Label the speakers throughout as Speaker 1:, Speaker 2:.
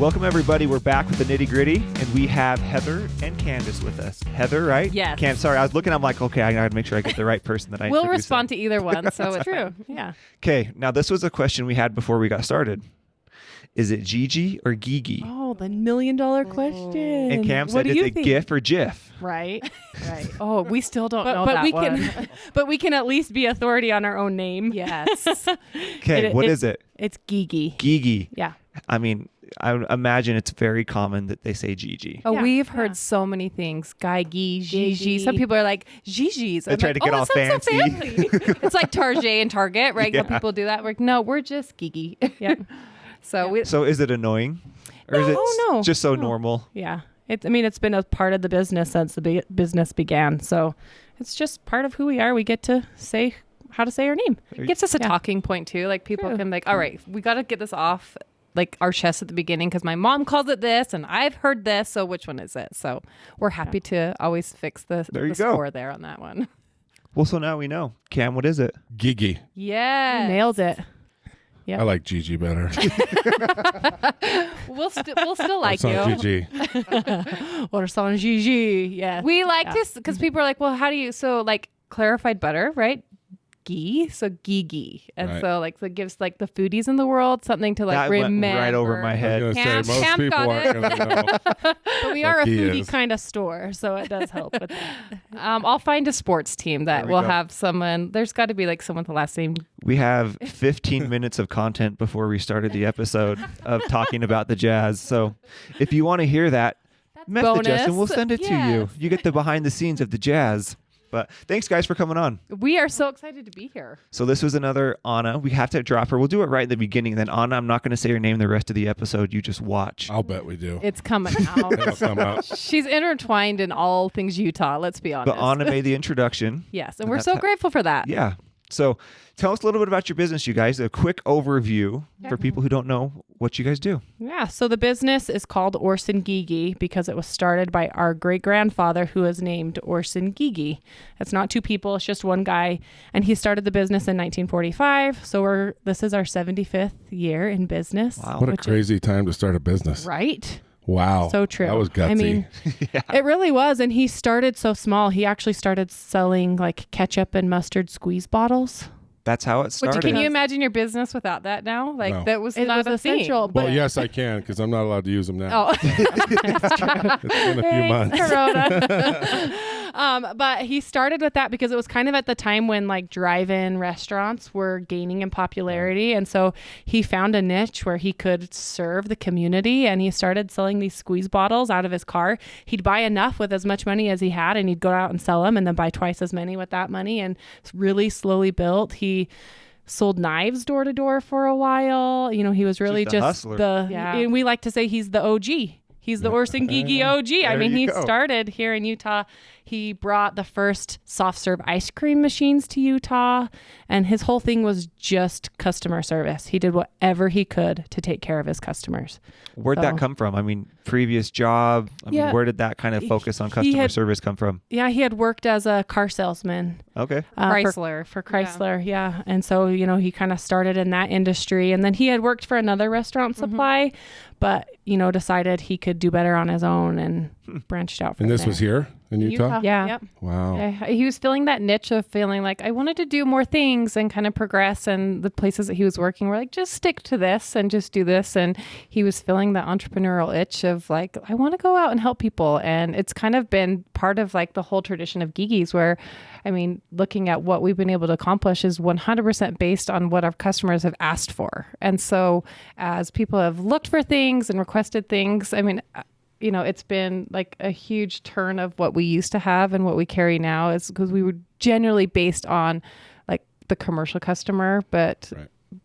Speaker 1: Welcome, everybody. We're back with the Nitty Gritty, and we have Heather and Candace with us. Heather, right?
Speaker 2: Yes.
Speaker 1: Sorry, I was looking. I'm like, okay, I got to make sure I get the right person that I
Speaker 2: We'll
Speaker 1: introduce
Speaker 2: respond to either one, so it's true. Yeah.
Speaker 1: Okay, now this was a question we had before we got started. Is it Gigi or Gygi?
Speaker 2: Oh, the $1 million question.
Speaker 1: And Cam said, is it GIF or GIF?
Speaker 2: Right. Oh, we still don't know that one. But we can at least be authority on our own name. Yes.
Speaker 1: Okay, what is it?
Speaker 2: It's Gygi.
Speaker 1: Gygi.
Speaker 2: Yeah.
Speaker 1: I mean, I imagine it's very common that they say Gigi.
Speaker 2: Oh, we've heard so many things. Gygi, Gigi. Some people are like, Gigi's.
Speaker 1: They try to get all fancy.
Speaker 2: So it's like Target and Target, right? Yeah. People do that. We're like, no, we're just Gygi. Yeah. So
Speaker 1: is it annoying? Or is it just so normal?
Speaker 2: Yeah. It's been a part of the business since the business began. So it's just part of who we are. We get to say how to say our name. It gives us a talking point too. Like people can like, all right, we got to get this off like our chest at the beginning because my mom calls it this and I've heard this. So which one is it? So we're happy to always fix the score there on that one.
Speaker 1: Well, so now we know. Cam, what is it?
Speaker 3: Gygi.
Speaker 2: Yeah. Nailed it.
Speaker 3: Yep. I like Gigi better.
Speaker 2: We'll still like
Speaker 3: you. Gigi.
Speaker 2: Orson Gygi. Yeah. We like this because people are like, well, how do you, so like clarified butter, right? Ghee, so Gygi. And so like it gives like the foodies in the world something to like
Speaker 1: that
Speaker 2: remember.
Speaker 1: Went right over my head.
Speaker 3: I was gonna say, most people aren't going to know.
Speaker 2: But we are a foodie kind of store, so it does help with that. I'll find a sports team that will have someone. There's got to be like someone with the last name.
Speaker 1: We have 15 minutes of content before we started the episode of talking about the Jazz. So if you want to hear that, message us and we'll send it to you. You get the behind the scenes of the Jazz. But thanks, guys, for coming on.
Speaker 2: We are so excited to be here.
Speaker 1: So this was another Anna. We have to drop her. We'll do it right in the beginning. Then Anna, I'm not going to say her name the rest of the episode. You just watch.
Speaker 3: I'll bet we do.
Speaker 2: It's coming out.
Speaker 3: It'll come out.
Speaker 2: She's intertwined in all things Utah, let's be honest.
Speaker 1: But Anna made the introduction.
Speaker 2: Yes, and we're so grateful for that.
Speaker 1: Yeah. So tell us a little bit about your business, you guys. A quick overview for people who don't know what you guys do.
Speaker 2: Yeah. So the business is called Orson Gygi because it was started by our great-grandfather who is named Orson Gygi. It's not two people. It's just one guy. And he started the business in 1945. So this is our 75th year in business.
Speaker 3: Wow. What a crazy time to start a business.
Speaker 2: Right?
Speaker 3: Wow.
Speaker 2: So true.
Speaker 3: That was gutsy.
Speaker 2: I mean, It really was. And he started so small. He actually started selling like ketchup and mustard squeeze bottles.
Speaker 1: That's how it started.
Speaker 2: Can you imagine your business without that now? Like
Speaker 3: No.
Speaker 2: that was not essential.
Speaker 3: Well, yes, I can because I'm not allowed to use them now.
Speaker 2: Oh,
Speaker 3: It's been a few months.
Speaker 2: Corona. But he started with that because it was kind of at the time when like drive-in restaurants were gaining in popularity. And so he found a niche where he could serve the community and he started selling these squeeze bottles out of his car. He'd buy enough with as much money as he had and he'd go out and sell them and then buy twice as many with that money and really slowly built. He sold knives door to door for a while. You know, he was really just and we like to say he's the OG. He's the Orson Gygi OG. I mean, he started here in Utah. He brought the first soft serve ice cream machines to Utah, and his whole thing was just customer service. He did whatever he could to take care of his customers.
Speaker 1: Where'd that come from? I mean, previous job. I mean, where did that kind of focus on customer service come from?
Speaker 2: Yeah, he had worked as a car salesman.
Speaker 1: Okay.
Speaker 2: Chrysler. For Chrysler, yeah. And so, you know, he kind of started in that industry. And then he had worked for another restaurant supply, but, you know, decided he could do better on his own and branched out from
Speaker 3: there. And this was here in Utah?
Speaker 2: Yeah. Yep.
Speaker 3: Wow.
Speaker 2: Yeah, he was feeling that niche of feeling like I wanted to do more things and kind of progress. And the places that he was working were like, just stick to this and just do this. And he was feeling the entrepreneurial itch of like, I want to go out and help people. And it's kind of been part of like the whole tradition of Gygi's where, I mean, looking at what we've been able to accomplish is 100% based on what our customers have asked for. And so as people have looked for things and requested things, I mean, you know, it's been like a huge turn of what we used to have and what we carry now is because we were generally based on like the commercial customer, but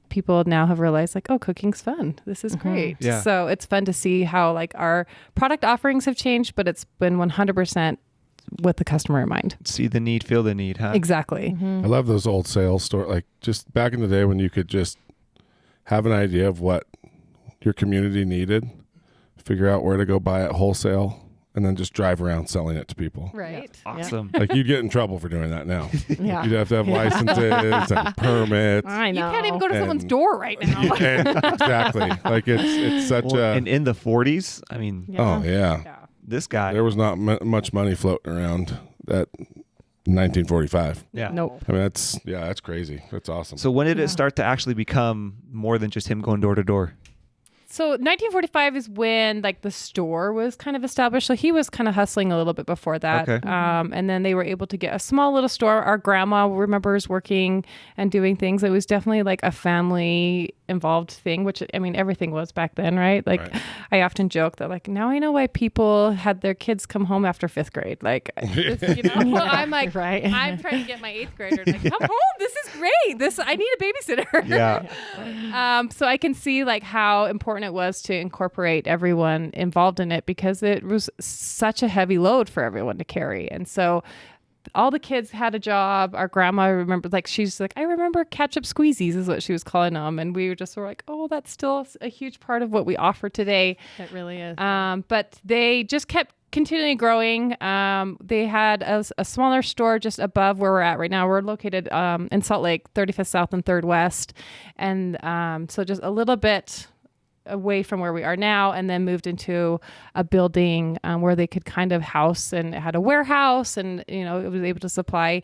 Speaker 2: people now have realized like, oh, cooking's fun. This is great. Yeah. So it's fun to see how like our product offerings have changed, but it's been 100% with the customer in mind.
Speaker 1: See the need, feel the need, huh?
Speaker 2: Exactly.
Speaker 3: I love those old sales stores. Like just back in the day when you could just have an idea of what your community needed, figure out where to go buy it wholesale, and then just drive around selling it to people.
Speaker 2: Right.
Speaker 1: Awesome.
Speaker 3: Like you'd get in trouble for doing that now.
Speaker 2: Yeah.
Speaker 3: You'd have to have licenses and permits.
Speaker 2: I know. You can't even go to someone's door right now.
Speaker 3: Exactly. Like it's such
Speaker 1: and in the 40s, I mean,
Speaker 3: oh yeah.
Speaker 1: this guy.
Speaker 3: There was not much money floating around that 1945.
Speaker 1: Yeah.
Speaker 2: Nope.
Speaker 3: I mean, that's crazy. That's awesome.
Speaker 1: So when did it start to actually become more than just him going door to door?
Speaker 2: So 1945 is when like the store was kind of established. So he was kind of hustling a little bit before that.
Speaker 1: Okay.
Speaker 2: And then they were able to get a small little store. Our grandma remembers working and doing things. It was definitely like a family involved thing, which I mean, everything was back then, right? Like I often joke that like, now I know why people had their kids come home after 5th grade. Like, you know, I'm like, I'm trying to get my 8th grader to like, come home. This is great. I need a babysitter.
Speaker 1: Yeah.
Speaker 2: So I can see like how important it was to incorporate everyone involved in it because it was such a heavy load for everyone to carry. And so all the kids had a job. Our grandma remembered, like, she's like, I remember ketchup squeezies is what she was calling them. And we were just like, oh, that's still a huge part of what we offer today.
Speaker 4: It really is.
Speaker 2: But they just kept continually growing. They had a smaller store just above where we're at right now. We're located in Salt Lake, 35th South and 3rd West. And so just a little bit away from where we are now, and then moved into a building where they could kind of house, and it had a warehouse, and you know, it was able to supply.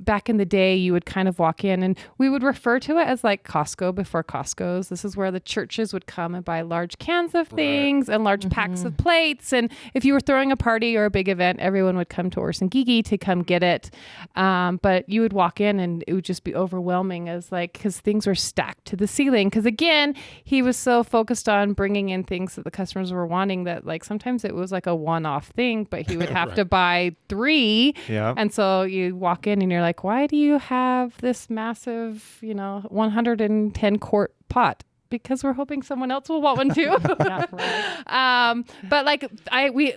Speaker 2: Back in the day, you would kind of walk in, and we would refer to it as like Costco before Costco's. This is where the churches would come and buy large cans of things and large packs of plates. And if you were throwing a party or a big event, everyone would come to Orson Gygi to come get it. But you would walk in and it would just be overwhelming as like, because things were stacked to the ceiling. Because again, he was so focused on bringing in things that the customers were wanting that like sometimes it was like a one-off thing, but he would have to buy 3.
Speaker 1: Yeah.
Speaker 2: And so you walk in and you're like, why do you have this massive, 110 quart pot? Because we're hoping someone else will want one too. But like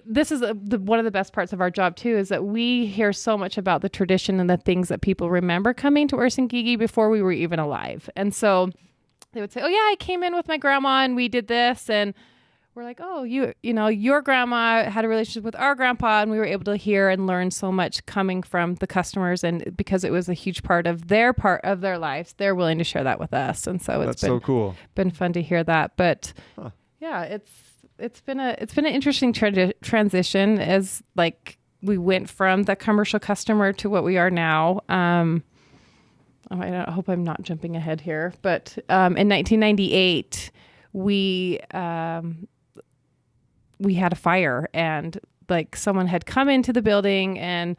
Speaker 2: this is one of the best parts of our job too, is that we hear so much about the tradition and the things that people remember coming to Orson Gygi before we were even alive. And so they would say, oh yeah, I came in with my grandma and we did this. And we're like, oh, your grandma had a relationship with our grandpa, and we were able to hear and learn so much coming from the customers, and because it was a huge part of their lives, they're willing to share that with us, and so
Speaker 1: That's so cool.
Speaker 2: Been fun to hear that. But yeah, it's been an interesting transition as like we went from the commercial customer to what we are now. I hope I'm not jumping ahead here, but in 1998. We had a fire, and like someone had come into the building and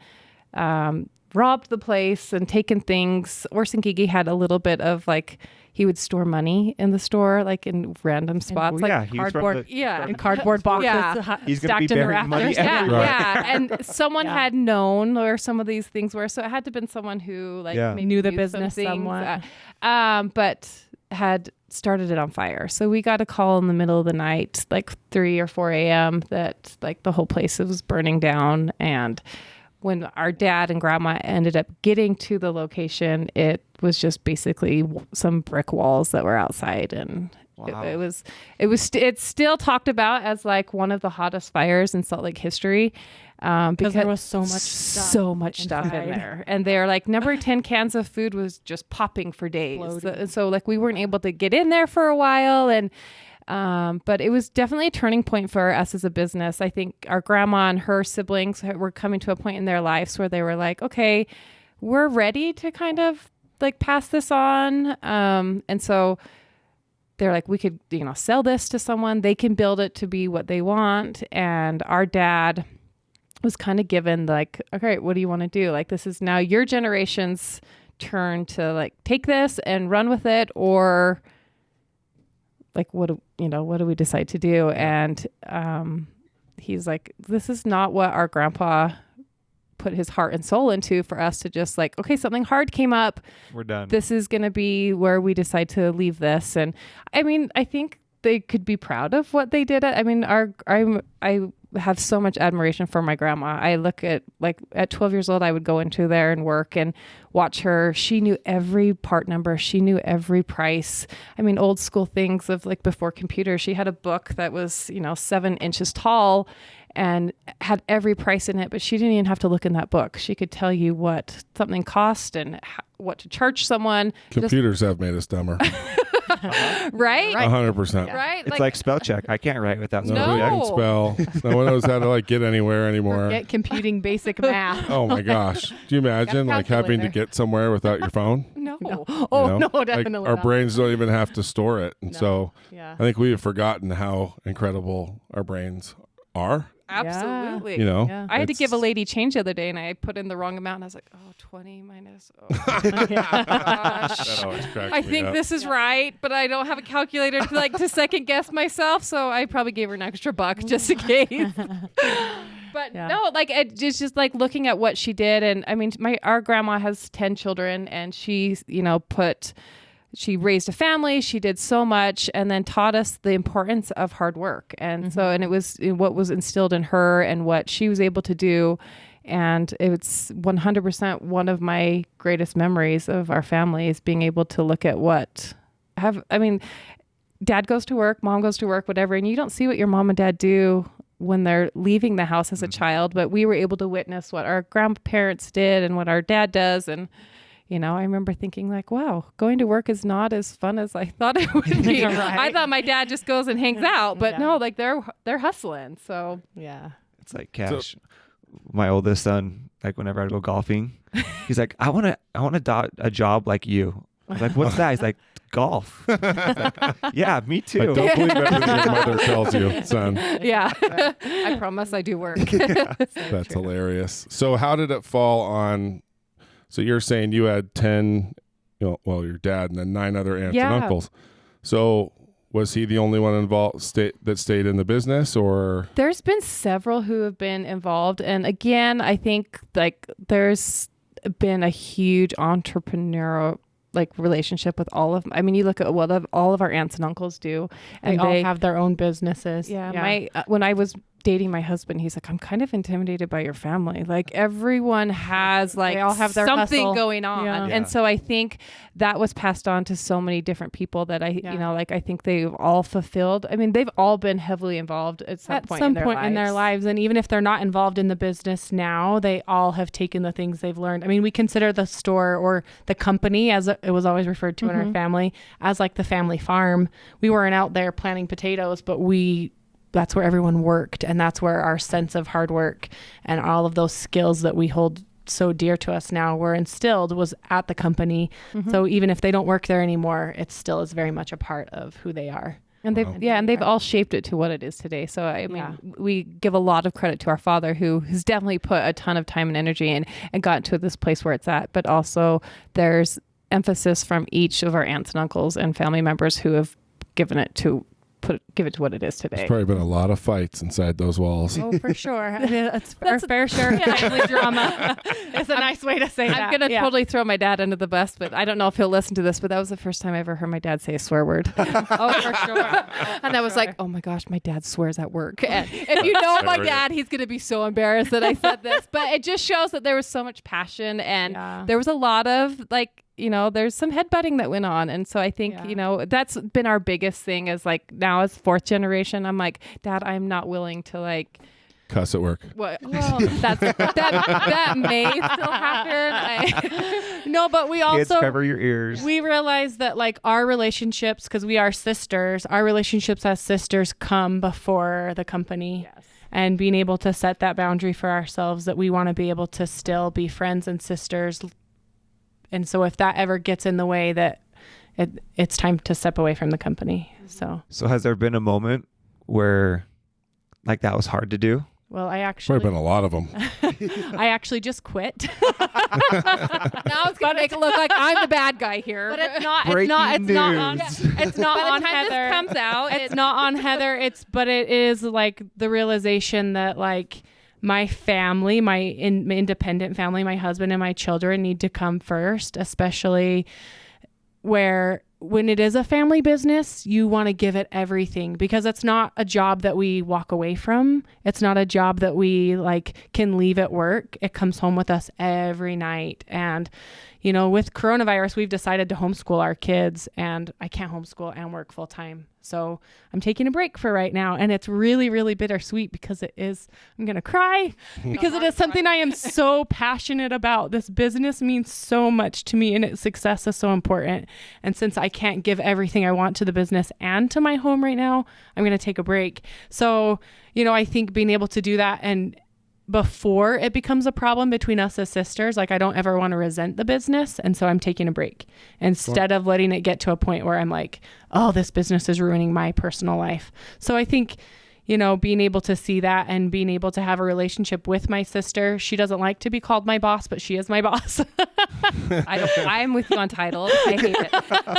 Speaker 2: robbed the place and taken things. Orson Gygi had a little bit of like, he would store money in the store, like in random spots,
Speaker 4: cardboard,
Speaker 2: in
Speaker 4: cardboard boxes,
Speaker 1: he's going to be burying money everywhere.
Speaker 2: And someone had known where some of these things were, so it had to have been someone who like maybe
Speaker 4: knew the business somewhat,
Speaker 2: but had started it on fire. So we got a call in the middle of the night, like 3 or 4 a.m. that like the whole place was burning down. And when our dad and grandma ended up getting to the location, it was just basically some brick walls that were outside. And it's still talked about as like one of the hottest fires in Salt Lake history. Because
Speaker 4: there was so much stuff
Speaker 2: in there, and they're like number 10 cans of food was just popping for days. So like we weren't able to get in there for a while, and but it was definitely a turning point for us as a business. I think our grandma and her siblings were coming to a point in their lives where they were like, okay, we're ready to kind of like pass this on, and so they're like, we could sell this to someone, they can build it to be what they want. And our dad was kind of given like, okay, what do you want to do? Like, this is now your generation's turn to like take this and run with it, or like, what do we decide to do? And he's like, this is not what our grandpa put his heart and soul into, for us to just like, okay, something hard came up,
Speaker 1: we're done.
Speaker 2: This is going to be where we decide to leave this. And I mean, I think they could be proud of what they did. I mean, I have so much admiration for my grandma. I look at like at 12 years old, I would go into there and work and watch her. She knew every part number. She knew every price. I mean, old school things of like before computers. She had a book that was, 7 inches tall, and had every price in it, but she didn't even have to look in that book. She could tell you what something cost and what to charge someone.
Speaker 3: Computers have made us dumber.
Speaker 2: Right?
Speaker 3: 100%.
Speaker 2: Right?
Speaker 1: It's like spell check. I can't write without spell
Speaker 3: Nobody
Speaker 1: check.
Speaker 3: can spell. No one knows how to like get anywhere anymore.
Speaker 4: Get computing basic math.
Speaker 3: Oh my gosh. Do you imagine like having to get somewhere without your phone?
Speaker 2: No.
Speaker 4: Oh,
Speaker 3: You know?
Speaker 4: no, definitely
Speaker 3: Like, our
Speaker 4: not.
Speaker 3: brains don't even have to store it. And
Speaker 4: No.
Speaker 3: so
Speaker 4: Yeah.
Speaker 3: I think we have forgotten how incredible our brains are.
Speaker 2: Absolutely.
Speaker 3: You know,
Speaker 4: Yeah.
Speaker 2: I had to
Speaker 3: It's-
Speaker 2: give a lady change the other day, and I put in the wrong amount, and I was like, 20 minus. Oh,
Speaker 3: That
Speaker 2: gosh.
Speaker 3: always cracks
Speaker 2: I
Speaker 3: me
Speaker 2: think
Speaker 3: up.
Speaker 2: this is right, but I don't have a calculator to second guess myself, so I probably gave her an extra buck just in case. But
Speaker 4: Yeah.
Speaker 2: no, like it's just like looking at what she did, and I mean, our grandma has 10 children, and she's she raised a family. She did so much, and then taught us the importance of hard work, and so and it was what was instilled in her and what she was able to do. And it's 100% one of my greatest memories of our family is being able to look at dad goes to work, mom goes to work, whatever. And you don't see what your mom and dad do when they're leaving the house as a child, but we were able to witness what our grandparents did and what our dad does. And, I remember thinking like, wow, going to work is not as fun as I thought it would be.
Speaker 4: Right.
Speaker 2: I thought my dad just goes and hangs out, but no, like they're hustling. So
Speaker 4: Yeah.
Speaker 1: It's like Cash. My oldest son, like whenever I go golfing, he's like, I want a job like you. I was like, what's that? He's like, golf. I was like, yeah, me
Speaker 3: But
Speaker 1: too.
Speaker 3: don't believe everything your mother tells you, son.
Speaker 2: yeah, I promise I do work.
Speaker 3: That's hilarious. So how did it fall on? So you're saying you had 10, your dad and then 9 other aunts and uncles. So was he the only one involved that stayed in the business, or?
Speaker 2: There's been several who have been involved. And again, I think like there's been a huge entrepreneurial relationship with all of, you look at what all of our aunts and uncles do.
Speaker 4: They
Speaker 2: And
Speaker 4: all have their own businesses.
Speaker 2: Yeah. When I was dating my husband, he's like, I'm kind of intimidated by your family. Like everyone has
Speaker 4: They all have their
Speaker 2: something
Speaker 4: hustle.
Speaker 2: going on.
Speaker 4: Yeah.
Speaker 2: And so I think that was passed on to so many different people that I think they've all fulfilled. They've all been heavily involved at some point
Speaker 4: in their lives. And even if they're not involved in the business now, they all have taken the things they've learned. We consider the store or the company, as it was always referred to in our family, as like the family farm. We weren't out there planting potatoes, but that's where everyone worked, and that's where our sense of hard work and all of those skills that we hold so dear to us now were instilled was at the company. So even if they don't work there anymore, it still is very much a part of who they are.
Speaker 2: And they've all shaped it to what it is today. So we give a lot of credit to our father, who has definitely put a ton of time and energy and got to this place where it's at. But also there's emphasis from each of our aunts and uncles and family members who have given it to what it is today.
Speaker 3: There's probably been a lot of fights inside those walls.
Speaker 4: Oh, for sure. That's our fair share of family drama. It's a nice way to say that.
Speaker 2: I'm going to totally throw my dad under the bus, but I don't know if he'll listen to this, but that was the first time I ever heard my dad say a swear word.
Speaker 4: Oh, for sure.
Speaker 2: And I was like, oh my gosh, my dad swears at work. And if you know my dad, he's going to be so embarrassed that I said this, but it just shows that there was so much passion, and there was a lot of there's some headbutting that went on. And so I think, that's been our biggest thing is like now as 4th generation, I'm like, Dad, I'm not willing to
Speaker 3: cuss at work.
Speaker 2: Well, that may still happen.
Speaker 4: No, but we
Speaker 1: Kids,
Speaker 4: also
Speaker 1: cover your ears.
Speaker 4: we realize that our relationships, because we are sisters, our relationships as sisters come before the company.
Speaker 2: Yes.
Speaker 4: And being able to set that boundary for ourselves that we want to be able to still be friends and sisters. And so if that ever gets in the way, that it's time to step away from the company. So
Speaker 1: has there been a moment where that was hard to do?
Speaker 4: well,
Speaker 3: Probably been a lot of them.
Speaker 4: I actually just quit.
Speaker 2: Now it's going to make it look like I'm the bad guy here.
Speaker 4: But it's not.
Speaker 1: Breaking
Speaker 4: It's not on.
Speaker 1: news.
Speaker 4: It's not
Speaker 2: By
Speaker 4: on
Speaker 2: the time
Speaker 4: Heather.
Speaker 2: this comes out,
Speaker 4: It's not on Heather. But it is the realization that my family, my independent family, my husband and my children need to come first, especially when it is a family business, you want to give it everything, because it's not a job that we walk away from. It's not a job that we can leave at work. It comes home with us every night. And, with coronavirus, we've decided to homeschool our kids, and I can't homeschool and work full time. So I'm taking a break for right now. And it's really, really bittersweet because I'm going to cry because it is something I am so passionate about. This business means so much to me and its success is so important. And since I can't give everything I want to the business and to my home right now, I'm going to take a break. So, I think being able to do that and before it becomes a problem between us as sisters, like I don't ever want to resent the business. And so I'm taking a break instead of letting it get to a point where I'm like, oh, this business is ruining my personal life. So I think, being able to see that and being able to have a relationship with my sister. She doesn't like to be called my boss, but she is my boss.
Speaker 2: I'm with you on titles. I hate it.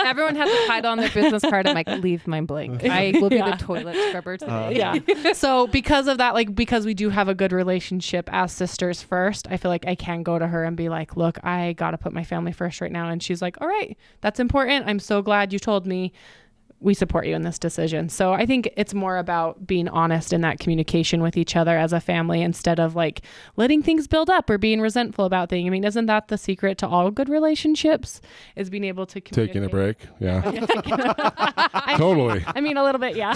Speaker 2: Everyone has a title on their business card. I'm like, leave mine blank. I will be the toilet scrubber today.
Speaker 4: So because of that, like, because we do have a good relationship as sisters first, I feel like I can go to her and be like, look, I got to put my family first right now. And she's like, all right, that's important. I'm so glad you told me. We support you in this decision. So I think it's more about being honest in that communication with each other as a family instead of like letting things build up or being resentful about things. I mean, isn't that the secret to all good relationships is being able to communicate?
Speaker 3: Taking a break. Yeah. Totally.
Speaker 4: I mean, a little bit. Yeah.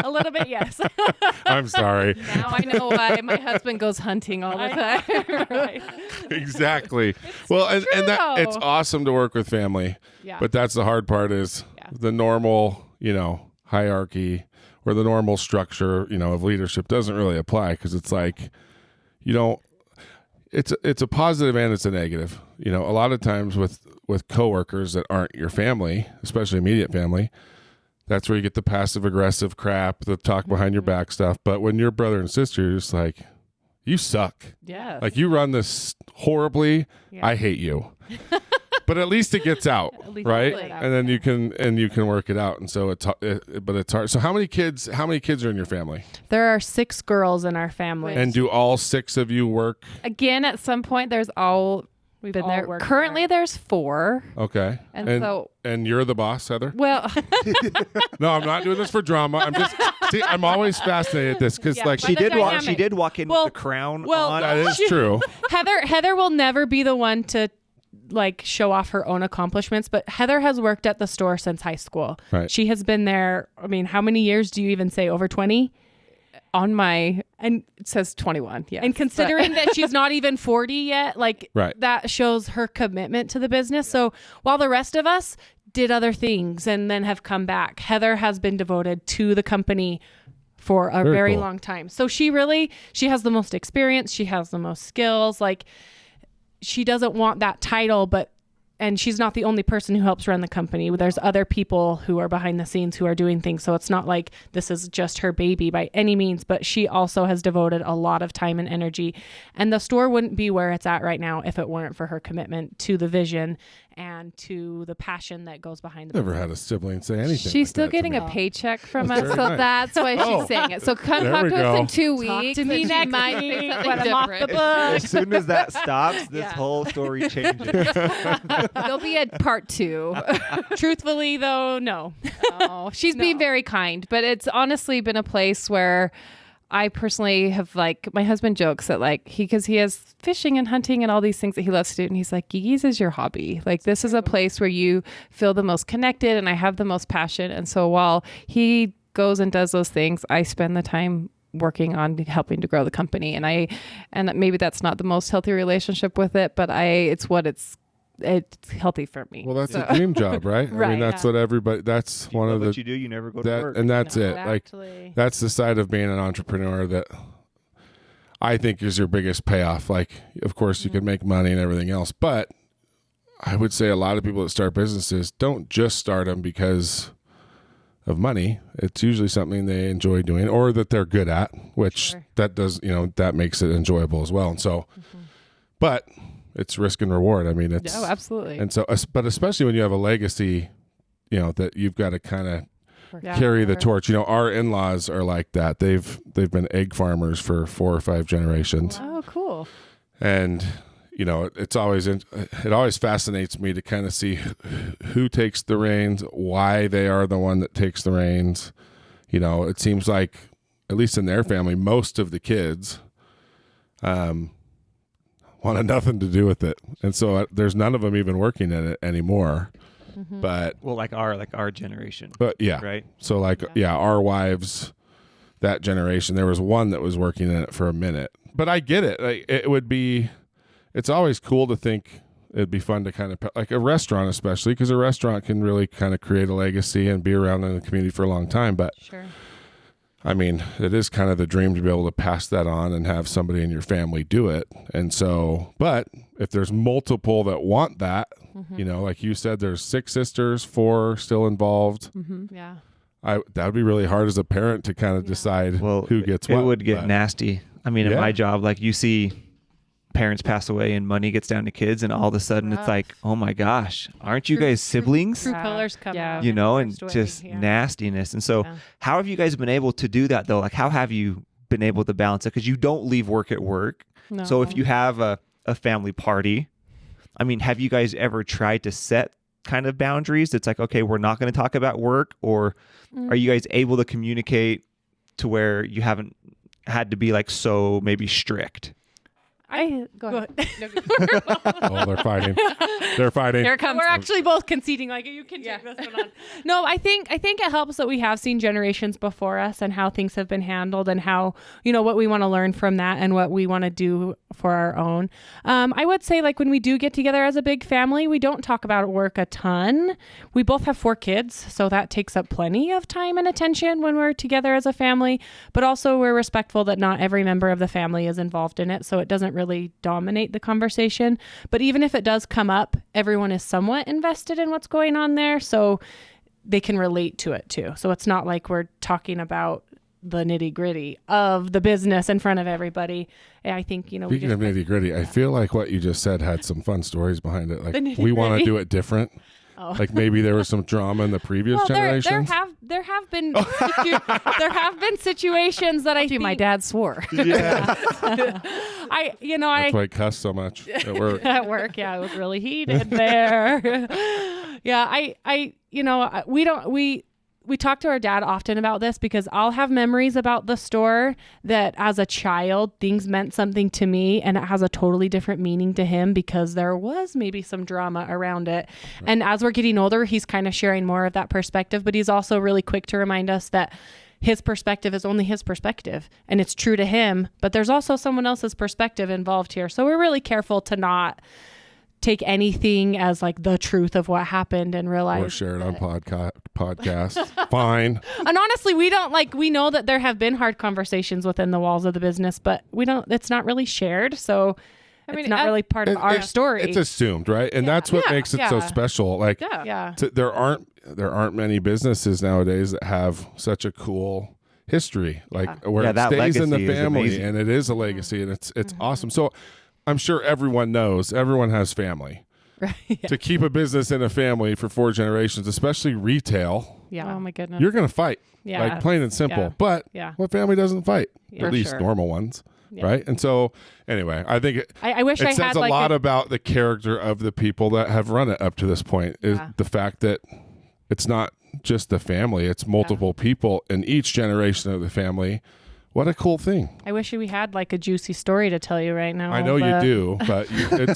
Speaker 4: A little bit. Yes.
Speaker 3: I'm sorry.
Speaker 2: Now I know why my husband goes hunting all the time.
Speaker 4: Right.
Speaker 3: Exactly. And that it's awesome to work with family.
Speaker 4: Yeah.
Speaker 3: But that's the hard part is the normal, hierarchy or the normal structure, of leadership doesn't really apply because it's like, it's a positive and it's a negative. A lot of times with coworkers that aren't your family, especially immediate family, that's where you get the passive aggressive crap, the talk behind your back stuff. But when you're brother and sister, you're just like, you suck.
Speaker 2: Yeah.
Speaker 3: Like you run this horribly. Yeah. I hate you. But at least it gets out, right? And then you can work it out. And so it's hard. So how many kids are in your family?
Speaker 4: There are 6 girls in our family.
Speaker 3: And do all 6 of you work?
Speaker 2: Again, at some point we've been there. Currently there's 4.
Speaker 3: Okay. And you're the boss, Heather?
Speaker 2: Well,
Speaker 3: no, I'm not doing this for drama. I'm always fascinated at this because
Speaker 1: she did walk in with the crown on.
Speaker 3: That is true.
Speaker 4: Heather will never be the one to like show off her own accomplishments, but Heather has worked at the store since high school.
Speaker 3: Right.
Speaker 4: She has been there. I mean, how many years do you even say? Over 20?
Speaker 2: And it says 21. Yeah.
Speaker 4: And considering that she's not even 40 yet, like that shows her commitment to the business. So while the rest of us did other things and then have come back, Heather has been devoted to the company for a very cool. long time. So she has the most experience. She has the most skills. Like, she doesn't want that title, and she's not the only person who helps run the company. There's other people who are behind the scenes who are doing things. So it's not like this is just her baby by any means, but she also has devoted a lot of time and energy. And the store wouldn't be where it's at right now if it weren't for her commitment to the vision and to the passion that goes behind the
Speaker 3: Never had a sibling say anything.
Speaker 2: She's still getting a paycheck from us, so nice. That's why she's saying it. So come talk to us in 2 weeks.
Speaker 4: Talk to me next week when I'm off the book.
Speaker 1: As soon as that stops, this whole story changes.
Speaker 2: There'll be a part 2.
Speaker 4: Truthfully, though, no.
Speaker 2: Oh, she's being very kind, but it's honestly been a place where I personally have, like, my husband jokes that, like, because he has fishing and hunting and all these things that he loves to do. And he's like, Gigi's is your hobby. Like, this is a place where you feel the most connected and I have the most passion. And so while he goes and does those things, I spend the time working on helping to grow the company. And maybe that's not the most healthy relationship with it, but it's healthy for me.
Speaker 3: Well, that's a dream job, right?
Speaker 2: Right.
Speaker 3: I mean, that's what everybody, that's one of the,
Speaker 1: what you do, you never go to work.
Speaker 3: And that's it.
Speaker 4: Exactly.
Speaker 3: Like, that's the side of being an entrepreneur that I think is your biggest payoff. Like, of course you can make money and everything else, but I would say a lot of people that start businesses don't just start them because of money. It's usually something they enjoy doing or that they're good at, which that does, that makes it enjoyable as well. And so, but it's risk and reward. I mean, it's
Speaker 2: absolutely.
Speaker 3: And so, but especially when you have a legacy, that you've got to kind of carry the torch. Our in-laws are like that. They've been egg farmers for 4 or 5 generations.
Speaker 2: Oh, cool.
Speaker 3: And it always fascinates me to kind of see who takes the reins, why they are the one that takes the reins. It seems like, at least in their family, most of the kids wanted nothing to do with it. And so there's none of them even working in it anymore. But
Speaker 1: Well, our generation.
Speaker 3: but yeah,
Speaker 1: Right.
Speaker 3: So our wives, that generation, there was one that was working in it for a minute. But I get it. Like, it's always cool to think it'd be fun to kind of like a restaurant, especially because a restaurant can really kind of create a legacy and be around in the community for a long time. But
Speaker 4: Sure.
Speaker 3: I mean, it is kind of the dream to be able to pass that on and have somebody in your family do it. And so, but if there's multiple that want that, like you said, there's 6 sisters, 4 still involved.
Speaker 4: Yeah.
Speaker 3: That would be really hard as a parent to kind of decide who gets what.
Speaker 1: It would get nasty. I mean, in
Speaker 3: Yeah.
Speaker 1: my job, like you see parents pass away and money gets down to kids, and all of a sudden it's like, oh my gosh, aren't you guys siblings?
Speaker 4: True colors come out.
Speaker 1: You know, and
Speaker 4: First way,
Speaker 1: just
Speaker 4: yeah.
Speaker 1: nastiness. And so
Speaker 4: Yeah.
Speaker 1: how have you guys been able to do that though? Like, how have you been able to balance it? Because you don't leave work at work.
Speaker 2: No.
Speaker 1: So if you have a family party, I mean, have you guys ever tried to set kind of boundaries? It's like, okay, we're not going to talk about work, or are you guys able to communicate to where you haven't had to be like so maybe strict?
Speaker 2: Go ahead.
Speaker 3: Oh, they're fighting. They're fighting.
Speaker 2: Here it comes.
Speaker 4: We're actually both conceding. Like, you can take this one on. No, I think it helps that we have seen generations before us and how things have been handled and how, what we want to learn from that and what we want to do for our own. I would say, like, when we do get together as a big family, we don't talk about work a ton. We both have 4 kids, so that takes up plenty of time and attention when we're together as a family. But also, we're respectful that not every member of the family is involved in it, so it doesn't really dominate the conversation. But even if it does come up, everyone is somewhat invested in what's going on there, so they can relate to it too. So it's not like we're talking about the nitty gritty of the business in front of everybody. And I think,
Speaker 3: Speaking of nitty gritty, I feel like what you just said had some fun stories behind it. Like,
Speaker 4: nitty-gritty?
Speaker 3: we want to do it different.
Speaker 4: Oh.
Speaker 3: Like maybe there was some drama in the previous generations.
Speaker 4: There have been situations that I think
Speaker 2: my dad swore.
Speaker 3: Yeah.
Speaker 4: I
Speaker 3: That's why I cuss so much at work.
Speaker 4: at work. Yeah, it was really heated there. Yeah, we talk to our dad often about this because I'll have memories about the store that as a child, things meant something to me and it has a totally different meaning to him because there was maybe some drama around it. Right. And as we're getting older, he's kind of sharing more of that perspective, but he's also really quick to remind us that his perspective is only his perspective and it's true to him, but there's also someone else's perspective involved here. So we're really careful to not take anything as like the truth of what happened and realize
Speaker 3: or share it on podcasts. Fine.
Speaker 4: And honestly, we know that there have been hard conversations within the walls of the business, but it's not really shared. So it's not really part of our story.
Speaker 3: It's assumed, right? And that's what makes it so special. Like, there aren't many businesses nowadays that have such a cool history, like where it stays in the family and it is a legacy and it's awesome. So I'm sure everyone has family. Right. Yeah. To keep a business in a family for 4 generations, especially retail.
Speaker 4: Yeah.
Speaker 2: Oh my goodness.
Speaker 3: You're going to fight.
Speaker 4: Yeah.
Speaker 3: Like plain and simple. Yeah. But what family doesn't fight?
Speaker 4: Yeah.
Speaker 3: At least normal ones. Yeah. Right. And so anyway, I think
Speaker 4: I wish
Speaker 3: it
Speaker 4: I
Speaker 3: says
Speaker 4: had
Speaker 3: a lot about the character of the people that have run it up to this point is the fact that it's not just the family, it's multiple people in each generation of the family. What a cool thing.
Speaker 4: I wish we had like a juicy story to tell you right now.
Speaker 3: I know you do, but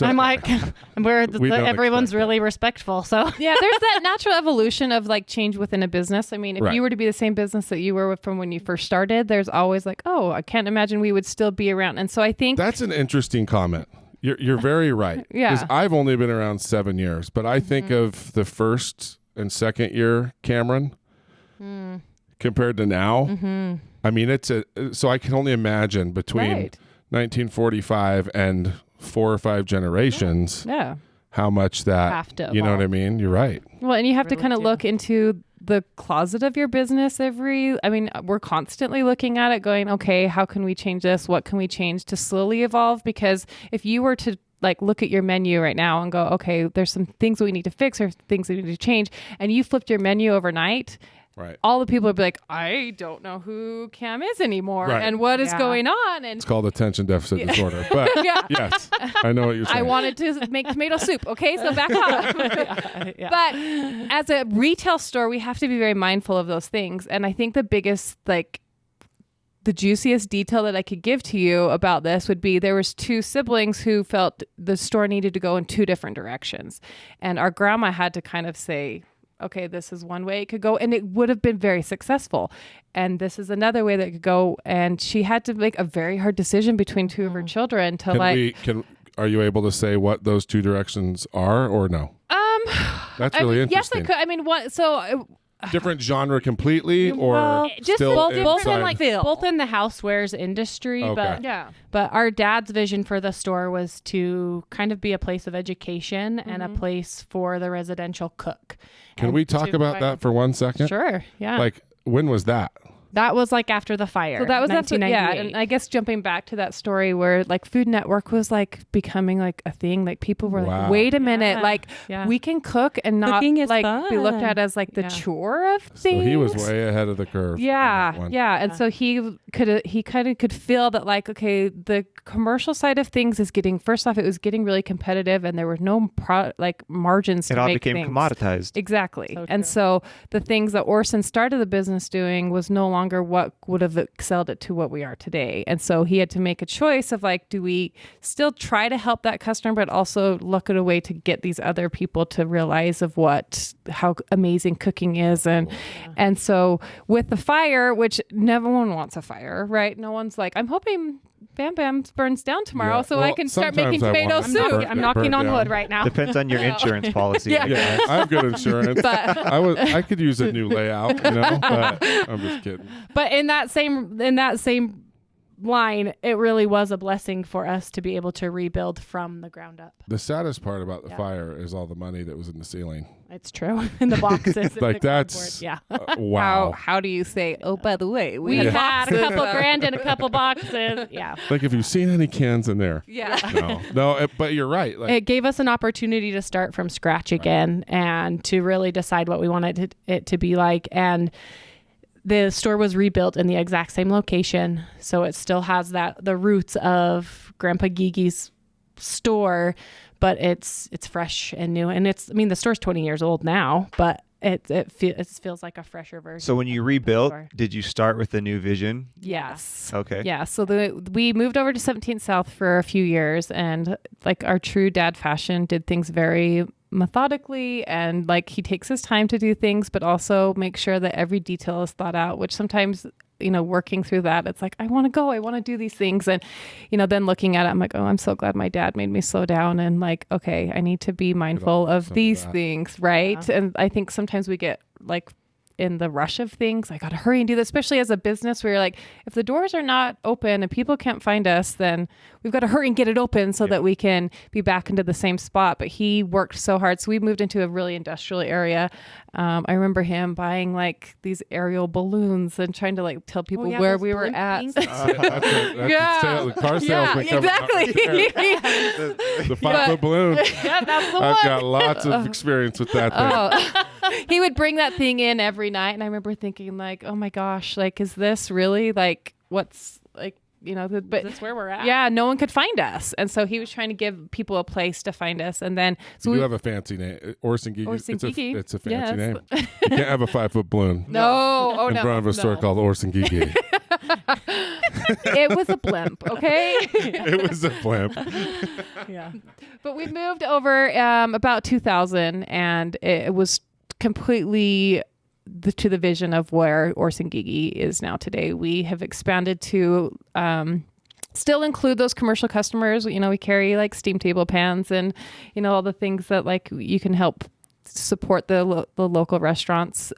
Speaker 4: I'm like, everyone's really respectful. So
Speaker 2: yeah, there's that natural evolution of like change within a business. I mean, if you were to be the same business that you were from when you first started, there's always like, oh, I can't imagine we would still be around. And so I think
Speaker 3: that's an interesting comment. You're very right.
Speaker 2: Yeah.
Speaker 3: Because I've only been around 7 years, but I think of the first and second year Cameron compared to now. Mm-hmm. I mean, so I can only imagine between 1945 and 4 or 5 generations, how much that,
Speaker 2: have to
Speaker 3: you know what I mean? You're right.
Speaker 2: Well, and you have to kind of look into the closet of your business we're constantly looking at it going, okay, how can we change this? What can we change to slowly evolve? Because if you were to like look at your menu right now and go, okay, there's some things we need to fix or things we need to change, and you flipped your menu overnight, right, all the people would be like, I don't know who Cam is anymore and what is going on. And
Speaker 3: it's called attention deficit disorder. But yes, I know what you're saying.
Speaker 2: I wanted to make tomato soup. Okay, so back off. But as a retail store, we have to be very mindful of those things. And I think the biggest the juiciest detail that I could give to you about this would be there was 2 siblings who felt the store needed to go in 2 different directions. And our grandma had to kind of say, okay, this is one way it could go. And it would have been very successful. And this is another way that it could go. And she had to make a very hard decision between 2 of her children to
Speaker 3: are you able to say what those 2 directions are or no? That's really interesting.
Speaker 2: Yes, I could. I mean, what? So
Speaker 3: different genre completely, or
Speaker 4: just
Speaker 3: still
Speaker 4: both
Speaker 3: inside?
Speaker 4: both in the housewares industry.
Speaker 3: Okay.
Speaker 4: But our dad's vision for the store was to kind of be a place of education and a place for the residential cook.
Speaker 3: Can we talk about that for 1 second?
Speaker 4: Sure. Yeah.
Speaker 3: Like, when was that?
Speaker 4: That was like after the fire.
Speaker 2: So that was after,
Speaker 4: 1998.
Speaker 2: and I guess jumping back to that story where like Food Network was like becoming like a thing, like people were like, wait a minute, like we can cook and not like be looked at as like the chore of things.
Speaker 3: So he was way ahead of the curve.
Speaker 2: Yeah. And so he kind of could feel that like, okay, the commercial side of things is getting, first off, it was getting really competitive and there were no margins to
Speaker 1: it all
Speaker 2: make
Speaker 1: became
Speaker 2: things.
Speaker 1: Commoditized.
Speaker 2: Exactly.
Speaker 4: So
Speaker 2: and so the things that Orson started the business doing was no longer what would have excelled it to what we are today. And so he had to make a choice of like, do we still try to help that customer, but also look at a way to get these other people to realize of how amazing cooking is. And so with the fire, which no one wants a fire, right? No one's like, I'm hoping Bam Bam burns down tomorrow so I can start making tomato soup.
Speaker 4: I'm knocking on wood right now.
Speaker 1: Depends on your insurance policy.
Speaker 3: Yeah, I have good insurance. I could use a new layout, but I'm just kidding.
Speaker 4: But in that same line, it really was a blessing for us to be able to rebuild from the ground up.
Speaker 3: The saddest part about the fire is all the money that was in the ceiling.
Speaker 4: It's true. In the boxes.
Speaker 3: Like that's wow.
Speaker 2: How do you say, oh, by the way,
Speaker 4: we had a couple grand in a couple boxes. Yeah.
Speaker 3: Like, have you seen any cans in there?
Speaker 2: Yeah.
Speaker 3: No, but you're right. Like,
Speaker 4: it gave us an opportunity to start from scratch again and to really decide what we wanted it to be like. And the store was rebuilt in the exact same location. So it still has the roots of Grandpa Gygi's store, but it's fresh and new. And the store's 20 years old now, but it feels like a fresher version.
Speaker 1: So when you rebuilt, did you start with the new vision?
Speaker 2: Yes.
Speaker 1: Okay.
Speaker 2: Yeah. So we moved over to 17th South for a few years, and like our true dad fashion did things very methodically, and like he takes his time to do things, but also make sure that every detail is thought out, which sometimes, working through that, it's like, I want to do these things. And, then looking at it, I'm like, oh, I'm so glad my dad made me slow down and like, okay, I need to be mindful of these things. Right. Yeah. And I think sometimes we get like in the rush of things, I got to hurry and do this, especially as a business where you're like, if the doors are not open and people can't find us, then we've got to hurry and get it open so that we can be back into the same spot. But he worked so hard. So we moved into a really industrial area. I remember him buying like these aerial balloons and trying to like tell people where we were at.
Speaker 3: The car salesman
Speaker 2: exactly.
Speaker 3: The 5-foot balloon.
Speaker 2: Yeah, that's the one.
Speaker 3: I've got lots of experience with that thing.
Speaker 2: He would bring that thing in every night, and I remember thinking like, oh my gosh, like, is this really like what's like, but
Speaker 4: that's where we're at.
Speaker 2: Yeah, no one could find us, and so he was trying to give people a place to find us. And then
Speaker 3: we have a fancy name, Orson Gygi. It's a fancy name. You can't have a 5-foot balloon.
Speaker 2: No,
Speaker 3: in front of a store called Orson Gygi.
Speaker 2: It was a blimp, okay?
Speaker 3: It was a blimp.
Speaker 2: Yeah, but we moved over about 2000, and it was completely to the vision of where Orson Gygi is now today. We have expanded to still include those commercial customers. We carry like steam table pans and all the things that like you can help support the local restaurants.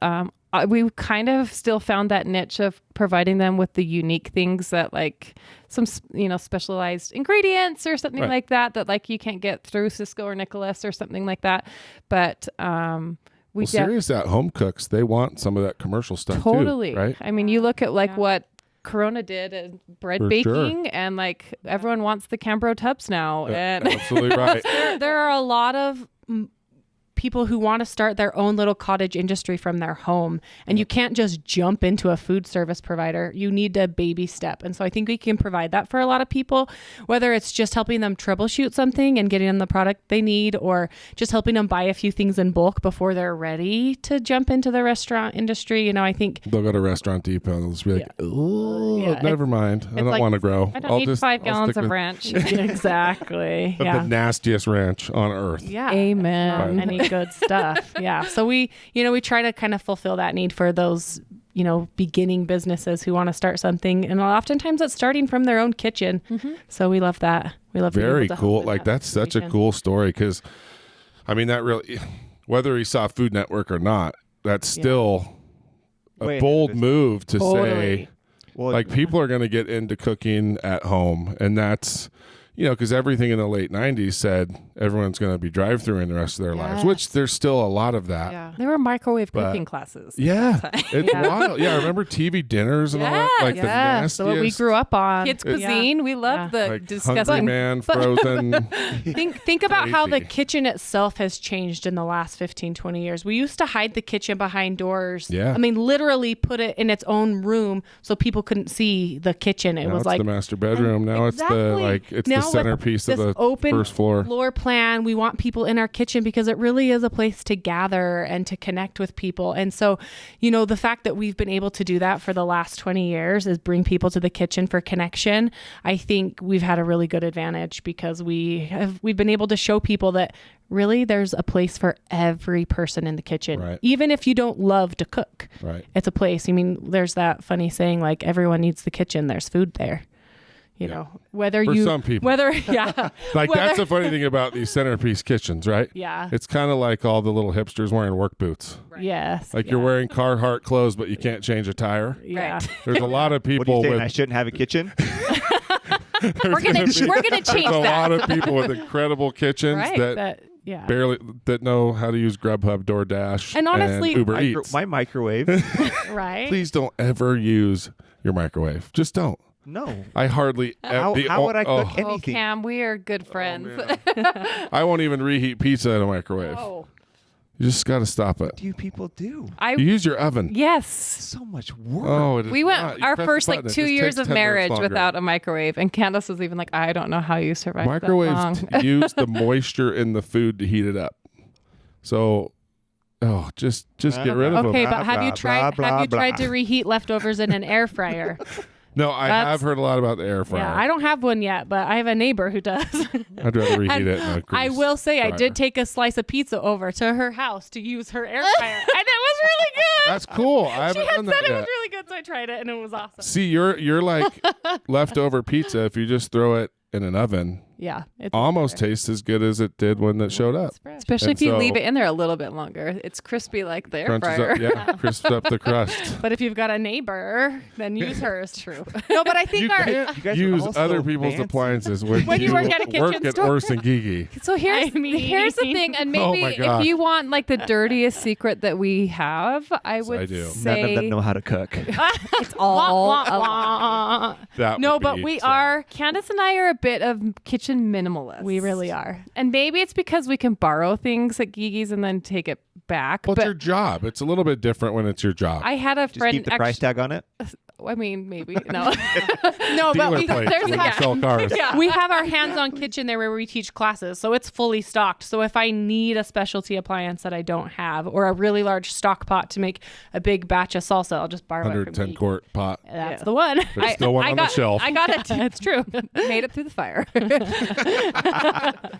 Speaker 2: We kind of still found that niche of providing them with the unique things that like some specialized ingredients or something like that like you can't get through Cisco or Nicholas or something like that. But
Speaker 3: serious at home cooks, they want some of that commercial stuff
Speaker 2: totally
Speaker 3: too, right?
Speaker 2: I mean, you look at like what Corona did and bread baking, and like everyone wants the Cambro tubs now. And
Speaker 3: absolutely right.
Speaker 4: There are a lot of people who want to start their own little cottage industry from their home. And you can't just jump into a food service provider. You need a baby step. And so I think we can provide that for a lot of people, whether it's just helping them troubleshoot something and getting them the product they need, or just helping them buy a few things in bulk before they're ready to jump into the restaurant industry. You know, I think
Speaker 3: they'll go to Restaurant Depot and they'll just be like, oh, never mind. I don't
Speaker 4: like,
Speaker 3: want to grow.
Speaker 2: I don't need 5 gallons of ranch.
Speaker 4: Exactly.
Speaker 3: The nastiest ranch on earth.
Speaker 4: Yeah.
Speaker 2: Amen.
Speaker 4: Any good stuff. Yeah. So we try to kind of fulfill that need for those, beginning businesses who want to start something. And oftentimes it's starting from their own kitchen. Mm-hmm. So we love that. We love
Speaker 3: very cool. Like that's such a cool story because, I mean, that really, whether he saw Food Network or not, that's still a bold move to say, like people are going to get into cooking at home. And that's, because everything in the late 90s said everyone's going to be drive-through in the rest of their lives, which there's still a lot of that.
Speaker 2: Yeah. There were microwave cooking classes.
Speaker 3: Yeah. It's wild. Yeah. I remember TV dinners and all that. Like the nastiest.
Speaker 4: So what we grew up on.
Speaker 2: Kids cuisine. We love the
Speaker 3: like
Speaker 2: disgusting.
Speaker 3: Hungry Man, Frozen.
Speaker 4: Think about how the kitchen itself has changed in the last 15, 20 years. We used to hide the kitchen behind doors.
Speaker 3: Yeah.
Speaker 4: I mean, literally put it in its own room so people couldn't see the kitchen. It
Speaker 3: now
Speaker 4: was
Speaker 3: it's
Speaker 4: like
Speaker 3: the master bedroom. Now it's the centerpiece of the
Speaker 4: open
Speaker 3: first floor
Speaker 4: plan. We want people in our kitchen because it really is a place to gather and to connect with people. And so, the fact that we've been able to do that for the last 20 years is bring people to the kitchen for connection. I think we've had a really good advantage because we've been able to show people that really there's a place for every person in the kitchen.
Speaker 3: Right.
Speaker 4: Even if you don't love to cook.
Speaker 3: Right.
Speaker 4: It's a place. I mean, there's that funny saying like everyone needs the kitchen, there's food there.
Speaker 3: Some people.
Speaker 4: Like
Speaker 3: that's the funny thing about these centerpiece kitchens, right?
Speaker 4: Yeah.
Speaker 3: It's kind of like all the little hipsters wearing work boots.
Speaker 4: Right. Yes.
Speaker 3: Like you're wearing Carhartt clothes, but you can't change a tire.
Speaker 4: Yeah.
Speaker 3: There's a lot of people
Speaker 1: what do you think, I shouldn't have a kitchen?
Speaker 2: We're gonna change
Speaker 3: There's
Speaker 2: that.
Speaker 3: a lot of people with incredible kitchens that know how to use Grubhub, DoorDash,
Speaker 4: and honestly,
Speaker 3: Uber Eats.
Speaker 1: My microwave.
Speaker 4: Right.
Speaker 3: Please don't ever use your microwave. Just don't.
Speaker 1: No.
Speaker 3: I hardly.
Speaker 1: How would I cook anything?
Speaker 2: Cam, we are good friends.
Speaker 3: I won't even reheat pizza in a microwave.
Speaker 2: Oh.
Speaker 3: You just got to stop it.
Speaker 1: What do you people do?
Speaker 3: You use your oven.
Speaker 2: Yes.
Speaker 1: So much work.
Speaker 3: Oh, it is
Speaker 2: We went
Speaker 3: not. You
Speaker 2: our
Speaker 3: press
Speaker 2: first
Speaker 3: the button, it
Speaker 2: 2
Speaker 3: just
Speaker 2: years
Speaker 3: takes
Speaker 2: of
Speaker 3: 10 minutes
Speaker 2: marriage
Speaker 3: longer.
Speaker 2: without a microwave, and Candace was even like, I don't know how you survived
Speaker 3: Microwaves
Speaker 2: that long.
Speaker 3: use the moisture in the food to heat it up. So, just get rid of them.
Speaker 4: Okay, but have you tried to reheat leftovers in an air fryer?
Speaker 3: No, I have heard a lot about the air fryer.
Speaker 4: Yeah, I don't have one yet, but I have a neighbor who does.
Speaker 3: I'd rather reheat it in a grease
Speaker 4: I will say
Speaker 3: fryer.
Speaker 4: I did take a slice of pizza over to her house to use her air fryer, and it was really good.
Speaker 3: That's cool. I haven't done that
Speaker 4: It
Speaker 3: yet.
Speaker 4: was really good, so I tried it, and it was awesome.
Speaker 3: See, you're like leftover pizza. If you just throw it in an oven,
Speaker 4: Yeah, it's
Speaker 3: almost tastes as good as it did when it showed up.
Speaker 2: Especially
Speaker 3: And
Speaker 2: if you
Speaker 3: so-
Speaker 2: leave it in there a little bit longer. It's crispy like the air
Speaker 3: Crunches
Speaker 2: fryer.
Speaker 3: up, crisps up the crust.
Speaker 4: But if you've got a neighbor, then use hers. True. No, but I think
Speaker 3: You can't
Speaker 1: guys are
Speaker 3: use
Speaker 1: all
Speaker 3: other
Speaker 1: so
Speaker 3: people's
Speaker 1: fancy.
Speaker 3: appliances when
Speaker 4: you work at a kitchen store.
Speaker 3: Orson Gygi.
Speaker 2: So here's the thing, and maybe
Speaker 3: my gosh.
Speaker 2: if you want like the dirtiest secret that we have, I would
Speaker 3: I do.
Speaker 2: say
Speaker 1: None of them know how to cook.
Speaker 2: it's all
Speaker 4: Wah,
Speaker 2: a
Speaker 4: wah,
Speaker 2: lie.
Speaker 4: wah.
Speaker 3: That
Speaker 4: No,
Speaker 3: would
Speaker 4: but
Speaker 3: be
Speaker 4: we
Speaker 3: sad.
Speaker 4: are.
Speaker 2: Candace and I are a bit of kitchen minimalists.
Speaker 4: We really are.
Speaker 2: And maybe it's because we can borrow things at Gigi's and then take it back.
Speaker 3: Well, it's
Speaker 2: but
Speaker 3: your job. It's a little bit different when it's your job.
Speaker 2: I had a
Speaker 1: Just
Speaker 2: friend.
Speaker 1: keep the price tag on it.
Speaker 2: I mean, maybe no.
Speaker 4: No, but
Speaker 3: Dealer plates
Speaker 4: there's
Speaker 3: when
Speaker 4: a
Speaker 3: you sell cars.
Speaker 4: We have our hands-on kitchen there where we teach classes, so it's fully stocked. So if I need a specialty appliance that I don't have, or a really large stock pot to make a big batch of salsa, I'll just borrow it from
Speaker 3: 110
Speaker 4: Gigi.
Speaker 3: quart pot.
Speaker 4: That's the one.
Speaker 3: There's still one on the shelf.
Speaker 2: I got it.
Speaker 4: It's true.
Speaker 2: Made it through the fire.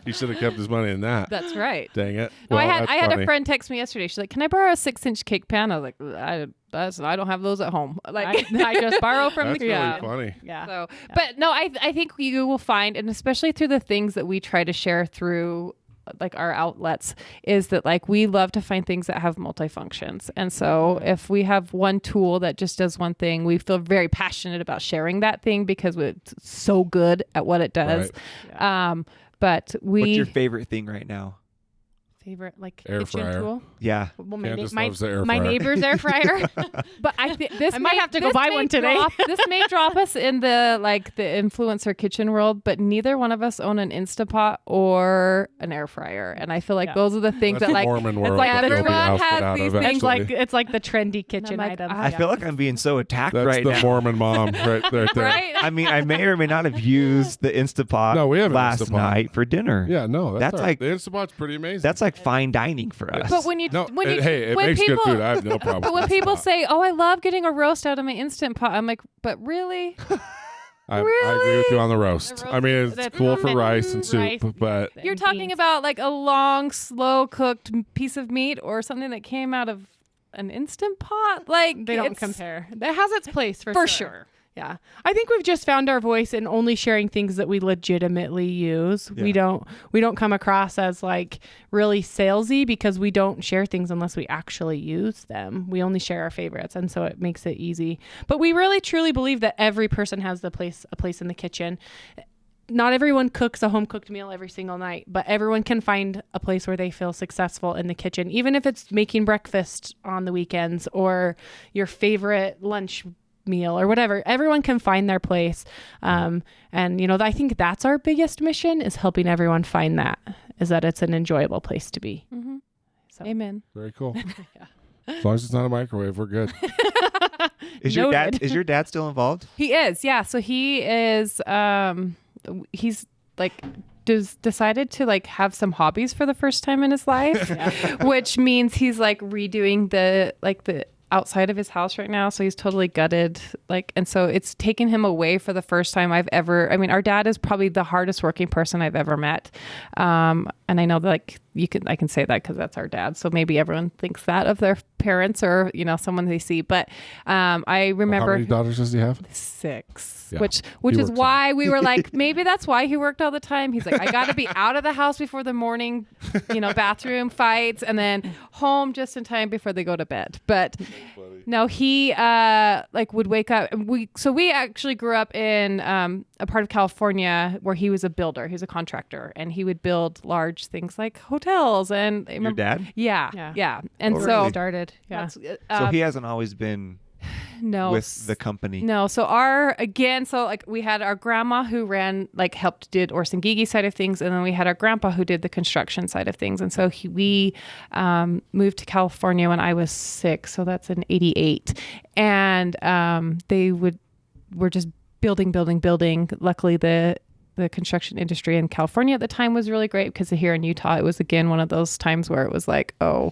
Speaker 3: He should have kept his money in that.
Speaker 2: That's right.
Speaker 3: Dang it.
Speaker 2: No,
Speaker 3: Well,
Speaker 2: I
Speaker 3: that's
Speaker 2: had a
Speaker 3: funny.
Speaker 2: friend text me yesterday. She's like, "Can I borrow a 6-inch cake pan?" I was like, I don't have those at home. Like
Speaker 4: I just borrow from
Speaker 3: That's
Speaker 4: the
Speaker 3: really
Speaker 2: Yeah.
Speaker 3: funny.
Speaker 4: Yeah.
Speaker 2: So, but no, I think you will find, and especially through the things that we try to share through like our outlets, is that like we love to find things that have multifunctions. And so if we have one tool that just does one thing, we feel very passionate about sharing that thing because it's so good at what it does.
Speaker 3: Right.
Speaker 2: But
Speaker 1: What's your favorite thing right now?
Speaker 4: favorite like
Speaker 3: Air
Speaker 4: kitchen
Speaker 3: fryer.
Speaker 4: tool.
Speaker 1: Yeah.
Speaker 4: Well,
Speaker 3: Candace loves the air
Speaker 4: my
Speaker 3: fryer.
Speaker 4: neighbor's air fryer.
Speaker 2: But I
Speaker 4: might have to go buy one today.
Speaker 2: This may drop us in the influencer kitchen world, but neither one of us own an Instapot or an air fryer, and I feel like those are the things
Speaker 3: That's
Speaker 2: that
Speaker 3: the Mormon world
Speaker 2: like
Speaker 3: that you'll be
Speaker 2: everyone
Speaker 3: ousted
Speaker 2: has
Speaker 3: out
Speaker 2: these
Speaker 3: of
Speaker 2: things
Speaker 3: eventually.
Speaker 4: it's like the trendy kitchen
Speaker 2: like,
Speaker 4: item.
Speaker 1: I feel like I'm being so attacked
Speaker 3: That's
Speaker 1: right
Speaker 3: the
Speaker 1: now.
Speaker 3: Mormon mom right there.
Speaker 2: right.
Speaker 1: I mean, I may or may not have used the Instapot
Speaker 3: No, we have an
Speaker 1: last
Speaker 3: Instapot.
Speaker 1: night for dinner.
Speaker 3: Yeah, no,
Speaker 1: That's
Speaker 3: all right.
Speaker 1: like-
Speaker 3: the Instapot's pretty amazing.
Speaker 1: That's like fine dining for us.
Speaker 2: But when you
Speaker 3: no,
Speaker 2: when you
Speaker 3: hey, it
Speaker 2: when
Speaker 3: makes
Speaker 2: people,
Speaker 3: good food. I have no problem.
Speaker 2: But when
Speaker 3: with
Speaker 2: people
Speaker 3: Instapot.
Speaker 2: say, "Oh, I love getting a roast out of my Instant Pot," I'm like, "But really?"
Speaker 3: I agree with you on the roast.
Speaker 4: The roast
Speaker 3: I mean, it's
Speaker 4: that's
Speaker 3: cool for
Speaker 4: common.
Speaker 3: rice and soup,
Speaker 4: Rice.
Speaker 3: but
Speaker 2: You're
Speaker 4: And
Speaker 2: talking
Speaker 4: beans.
Speaker 2: about like a long, slow cooked piece of meat or something that came out of an Instant Pot. Like
Speaker 4: They don't
Speaker 2: it's-
Speaker 4: compare. That has its place
Speaker 2: for
Speaker 4: sure.
Speaker 2: sure.
Speaker 4: Yeah. I think we've just found our voice in only sharing things that we legitimately use.
Speaker 1: Yeah.
Speaker 4: We don't come across as like really salesy because we don't share things unless we actually use them. We only share our favorites, and so it makes it easy. But we really truly believe that every person has a place in the kitchen. Not everyone cooks a home cooked meal every single night, but everyone can find a place where they feel successful in the kitchen, even if it's making breakfast on the weekends or your favorite lunch meal or whatever. Everyone can find their place. And, I think that's our biggest mission, is helping everyone find that it's an enjoyable place to be.
Speaker 2: Mm-hmm.
Speaker 4: So.
Speaker 2: Amen.
Speaker 3: very cool. As long as it's not a microwave, we're good.
Speaker 1: Is your
Speaker 2: Noted.
Speaker 1: dad still involved?
Speaker 2: He is, yeah. So he is. He's like decided to like have some hobbies for the first time in his life, which means he's like redoing the outside of his house right now. So he's totally gutted. And so it's taken him away for the first time our dad is probably the hardest working person I've ever met. And I know that I can say that because that's our dad. So maybe everyone thinks that of their parents or, someone they see. But I remember
Speaker 3: How many daughters does he have?
Speaker 2: 6,
Speaker 3: Yeah,
Speaker 2: which
Speaker 3: he
Speaker 2: is
Speaker 3: works
Speaker 2: why we were like, maybe that's why he worked all the time. He's like, I got to be out of the house before the morning, bathroom fights, and then home just in time before they go to bed. But no, he would wake up. We actually grew up in a part of California where he was a builder. He was a contractor, and he would build large things like hotels. And I
Speaker 1: Your
Speaker 2: remember,
Speaker 1: dad?
Speaker 2: yeah. And
Speaker 1: Oh,
Speaker 2: so
Speaker 1: really?
Speaker 4: Started. Yeah.
Speaker 2: that's,
Speaker 1: So he hasn't always been
Speaker 2: no
Speaker 1: with the company.
Speaker 2: No, so we had our grandma who did Orson Gygi side of things, and then we had our grandpa who did the construction side of things. And so we moved to California when I was 6, so that's in '88, and they were just building. Luckily, the construction industry in California at the time was really great because here in Utah, it was again one of those times where it was like, oh,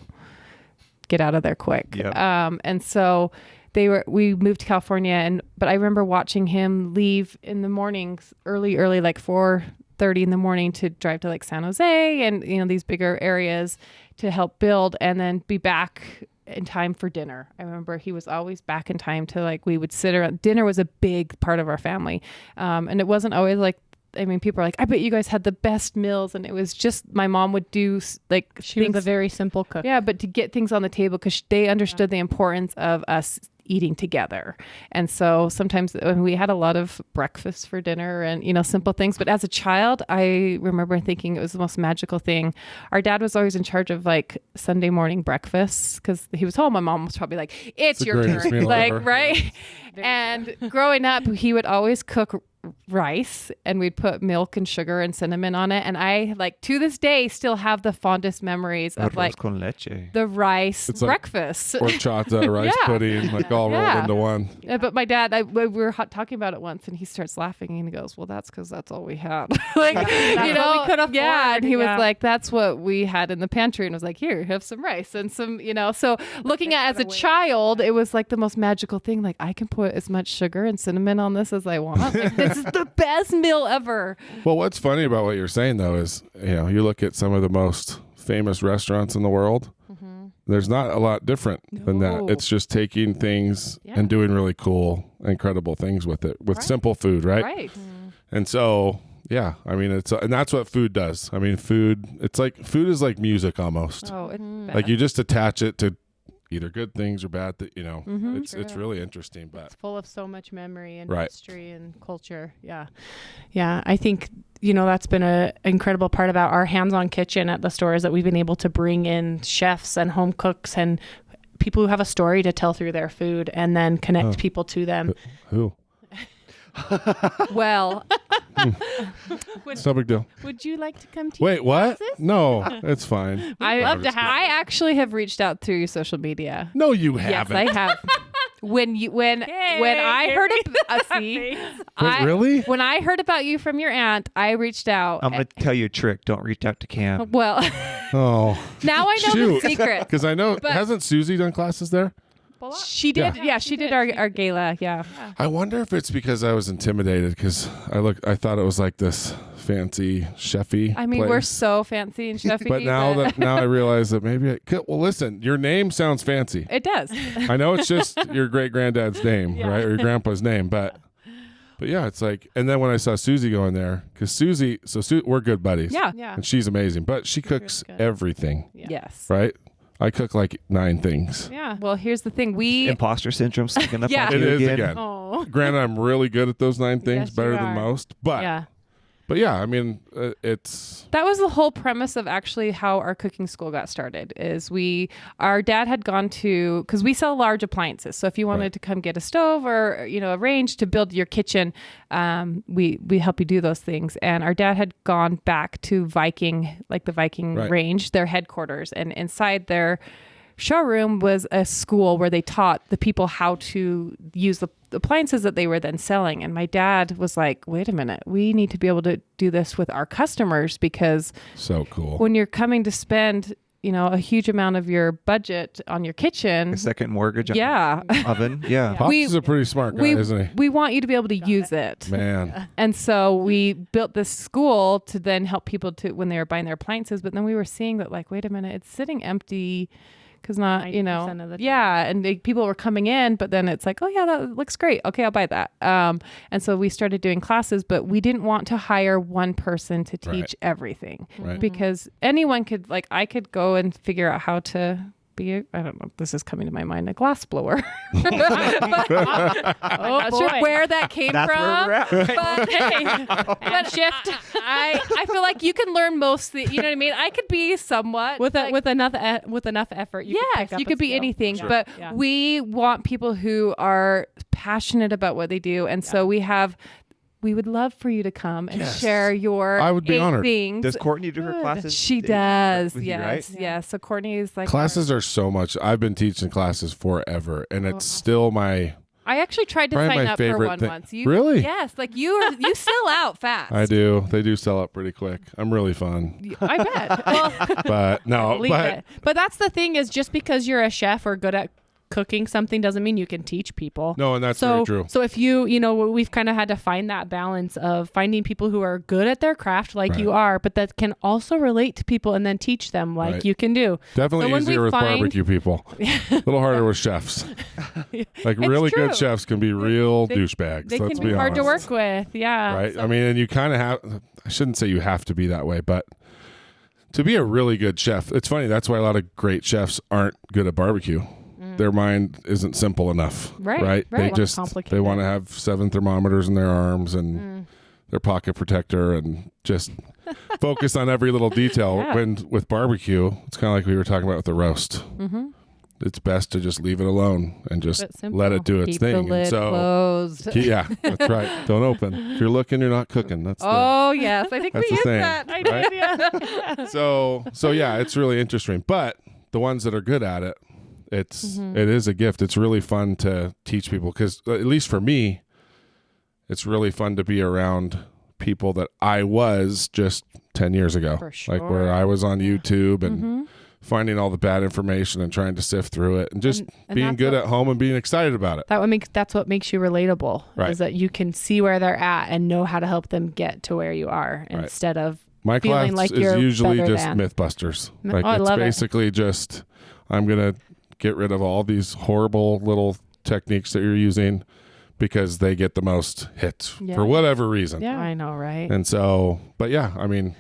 Speaker 2: get out of there quick.
Speaker 1: Yep.
Speaker 2: And so we moved to California, but I remember watching him leave in the mornings early, like 4:30 in the morning to drive to like San Jose and, these bigger areas to help build, and then be back in time for dinner. I remember he was always back in time to we would sit around. Dinner was a big part of our family. And it wasn't always people are like, I bet you guys had the best meals. And it was just, my mom would do
Speaker 4: She was a very simple cook.
Speaker 2: yeah, but to get things on the table because they understood the importance of us eating together. And so sometimes we had a lot of breakfast for dinner and, simple things. But as a child, I remember thinking it was the most magical thing. Our dad was always in charge of Sunday morning breakfasts because he was home. My mom was probably like, it's your
Speaker 3: greatest
Speaker 2: turn.
Speaker 3: meal ever.
Speaker 2: Right? And growing up, he would always cook rice, and we'd put milk and sugar and cinnamon on it. And I to this day still have the fondest memories of
Speaker 1: Arroz con leche.
Speaker 2: the rice
Speaker 3: It's like
Speaker 2: breakfast.
Speaker 3: Horchata, rice
Speaker 2: Yeah.
Speaker 3: pudding, all rolled into one.
Speaker 2: But my dad, we were talking about it once, and he starts laughing and he goes, "Well, that's because that's all we had."
Speaker 4: That's what we could afford.
Speaker 2: Yeah, and he was
Speaker 4: Yeah.
Speaker 2: like, "That's what we had in the pantry," and I was like, "Here, have some rice and some." So looking at it as a child, it was the most magical thing. I can put as much sugar and cinnamon on this as I want. This is the best meal ever.
Speaker 3: Well, what's funny about what you're saying, though, is, you look at some of the most famous restaurants in the world, there's not a lot different than that.
Speaker 2: No.
Speaker 3: It's just taking things and doing really cool, incredible things with it, with simple food, right?
Speaker 2: Right.
Speaker 3: And so, yeah, and that's what food does. Food is like music almost.
Speaker 2: Oh,
Speaker 3: Like you just attach it to either good things or bad.
Speaker 2: Mm-hmm.
Speaker 3: It's really interesting. But
Speaker 4: it's full of so much memory and
Speaker 3: Right.
Speaker 4: history and culture. Yeah. I think that's been an incredible part about our hands-on kitchen at the store is that we've been able to bring in chefs and home cooks and people who have a story to tell through their food and then connect people to them.
Speaker 3: Who?
Speaker 2: Well,
Speaker 3: It's no big deal.
Speaker 4: Would you like to come teach
Speaker 3: Wait, what?
Speaker 4: classes?
Speaker 3: No, it's fine.
Speaker 2: I
Speaker 4: love to have.
Speaker 2: I actually have reached out through your social media.
Speaker 3: No, you
Speaker 2: Yes,
Speaker 3: haven't.
Speaker 2: I have. When I heard
Speaker 3: Really?
Speaker 2: when I heard about you from your aunt, I reached out.
Speaker 1: I'm going to tell you a trick. Don't reach out to Cam.
Speaker 2: Well,
Speaker 3: Oh,
Speaker 2: now I know
Speaker 3: Shoot.
Speaker 2: the secret.
Speaker 3: because I know hasn't Susie done classes there?
Speaker 2: She did. Yeah, she did our gala. Yeah.
Speaker 3: I wonder if it's because I was intimidated because I thought it was like this fancy chefy.
Speaker 2: I mean,
Speaker 3: place.
Speaker 2: we're so fancy and chefy.
Speaker 3: But now I realize that maybe well, listen, your name sounds fancy.
Speaker 2: it does.
Speaker 3: I know it's just your great granddad's name, right, or your grandpa's name, but yeah, it's like. And then when I saw Susie going there, because we're good buddies,
Speaker 2: Yeah.
Speaker 3: and she's amazing, but she cooks
Speaker 4: good.
Speaker 3: everything,
Speaker 2: Yes.
Speaker 3: right? I cook like 9 things.
Speaker 4: Yeah.
Speaker 2: Well, here's the thing. We
Speaker 1: Imposter syndrome sneaking up
Speaker 2: Yeah.
Speaker 1: on
Speaker 3: It
Speaker 1: you
Speaker 3: is
Speaker 1: again.
Speaker 3: again.
Speaker 4: Oh.
Speaker 3: Granted, I'm really good at those 9 things,
Speaker 4: Yes,
Speaker 3: better
Speaker 4: you
Speaker 3: than
Speaker 4: are.
Speaker 3: most, but
Speaker 4: Yeah.
Speaker 3: yeah, I mean, it's
Speaker 2: that was the whole premise of actually how our cooking school got started. Is our dad had gone to, because we sell large appliances. So if you wanted
Speaker 3: Right.
Speaker 2: to come get a stove or a range to build your kitchen, we help you do those things. And our dad had gone back to the Viking
Speaker 3: Right.
Speaker 2: range, their headquarters, and inside their showroom was a school where they taught the people how to use the appliances that they were then selling. And my dad was like, wait a minute, we need to be able to do this with our customers, because
Speaker 3: so cool.
Speaker 2: when you're coming to spend a huge amount of your budget on your kitchen,
Speaker 1: A second mortgage on
Speaker 2: yeah,
Speaker 1: the oven. Yeah.
Speaker 3: Pops
Speaker 2: we-
Speaker 3: is a pretty smart guy, isn't he?
Speaker 2: we want you to be able to use it.
Speaker 3: Man,
Speaker 2: And so we built this school to then help people to when they were buying their appliances. But then we were seeing that, like, wait a minute, it's sitting empty. Because
Speaker 4: 90% of the time.
Speaker 2: yeah, and people were coming in, but then it's like, oh yeah, that looks great. Okay, I'll buy that. And so we started doing classes, but we didn't want to hire one person to teach
Speaker 3: Right.
Speaker 2: everything,
Speaker 3: Right.
Speaker 2: because anyone could, I could go and figure out how to be I don't know if this is coming to my mind, a glass blower. I'm not sure where that came
Speaker 1: That's
Speaker 2: from.
Speaker 1: where we're at. Right?
Speaker 2: But hey, but shift. I feel like you can learn most. You know what I mean? I could be somewhat
Speaker 4: With enough effort, you could
Speaker 2: yes,
Speaker 4: pick up
Speaker 2: you
Speaker 4: a
Speaker 2: could be
Speaker 4: skill.
Speaker 2: anything,
Speaker 3: Sure.
Speaker 2: but
Speaker 4: Yeah.
Speaker 2: we want people who are passionate about what they do, and so we would love for you to come and
Speaker 3: Yes.
Speaker 2: share your
Speaker 3: I would be
Speaker 2: 8
Speaker 3: honored.
Speaker 2: things.
Speaker 1: Does Courtney do her classes?
Speaker 2: She does.
Speaker 1: with you,
Speaker 2: Yes,
Speaker 1: right?
Speaker 2: yes. So Courtney is like
Speaker 3: classes are so much. I've been teaching classes forever, and it's still my.
Speaker 2: I actually tried to
Speaker 3: Probably
Speaker 2: sign
Speaker 3: my
Speaker 2: up for
Speaker 3: favorite
Speaker 2: one
Speaker 3: thing.
Speaker 2: once. You,
Speaker 3: Really?
Speaker 2: Yes. Like you sell out fast.
Speaker 3: I do. They do sell up pretty quick. I'm really fun,
Speaker 2: I bet. Well,
Speaker 3: but no,
Speaker 4: Believe
Speaker 3: but
Speaker 4: it. But that's the thing, is just because you're a chef or good at cooking something doesn't mean you can teach people.
Speaker 3: no, and that's
Speaker 4: So,
Speaker 3: very true.
Speaker 4: so if we've kind of had to find that balance of finding people who are good at their craft, like
Speaker 3: Right.
Speaker 4: you are, but that can also relate to people and then teach them, like
Speaker 3: Right.
Speaker 4: you can do.
Speaker 3: Definitely
Speaker 4: so when
Speaker 3: easier
Speaker 4: we
Speaker 3: with
Speaker 4: find-
Speaker 3: barbecue people. A little harder with chefs. Like really
Speaker 2: true.
Speaker 3: good chefs can be real
Speaker 4: they-
Speaker 3: douchebags.
Speaker 4: They
Speaker 3: Let's
Speaker 4: can be hard to
Speaker 3: honest.
Speaker 4: work with. Yeah.
Speaker 3: Right?
Speaker 4: So-
Speaker 3: I mean, and you kind of have, I shouldn't say you have to be that way, but to be a really good chef, it's funny. That's why a lot of great chefs aren't good at barbecue. Their mind isn't simple enough.
Speaker 2: Right,
Speaker 3: They
Speaker 2: right.
Speaker 3: just,
Speaker 4: Complicated.
Speaker 3: they want to have 7 thermometers in their arms and their pocket protector and just focus on every little detail.
Speaker 4: Yeah.
Speaker 3: When with barbecue, it's kind of like we were talking about with the roast. It's best to just leave it alone and just
Speaker 4: Keep it simple.
Speaker 3: let it do its
Speaker 2: keep
Speaker 3: thing.
Speaker 2: the
Speaker 3: And
Speaker 2: lid
Speaker 3: so,
Speaker 2: closed.
Speaker 3: yeah, that's right. Don't open. If you're looking, you're not cooking. That's
Speaker 2: Oh yes, I think
Speaker 3: That's
Speaker 2: we
Speaker 3: the
Speaker 2: used
Speaker 3: thing,
Speaker 2: that.
Speaker 3: right? So yeah, it's really interesting. But the ones that are good at it, it is a gift. It's really fun to teach people because, at least for me, it's really fun to be around people that I was just 10 years ago.
Speaker 4: For
Speaker 3: Like where
Speaker 4: sure.
Speaker 3: I was on YouTube and finding all the bad information and trying to sift through it and just
Speaker 4: And
Speaker 3: being
Speaker 4: that's
Speaker 3: good
Speaker 4: what-
Speaker 3: at home and being excited about it.
Speaker 4: That's what makes you relatable.
Speaker 3: Right.
Speaker 4: Is that you can see where they're at and know how to help them get to where you are
Speaker 3: Right.
Speaker 4: instead of
Speaker 3: My
Speaker 4: feeling
Speaker 3: class
Speaker 4: like
Speaker 3: is
Speaker 4: you're
Speaker 3: usually
Speaker 4: better
Speaker 3: just
Speaker 4: than.
Speaker 3: Mythbusters.
Speaker 4: Oh,
Speaker 3: Like
Speaker 4: I
Speaker 3: it's
Speaker 4: love it.
Speaker 3: basically just I'm gonna get rid of all these horrible little techniques that you're using because they get the most hits
Speaker 2: Yeah.
Speaker 3: for whatever reason.
Speaker 2: Yeah.
Speaker 4: I know, right?
Speaker 3: And so, but yeah, I mean,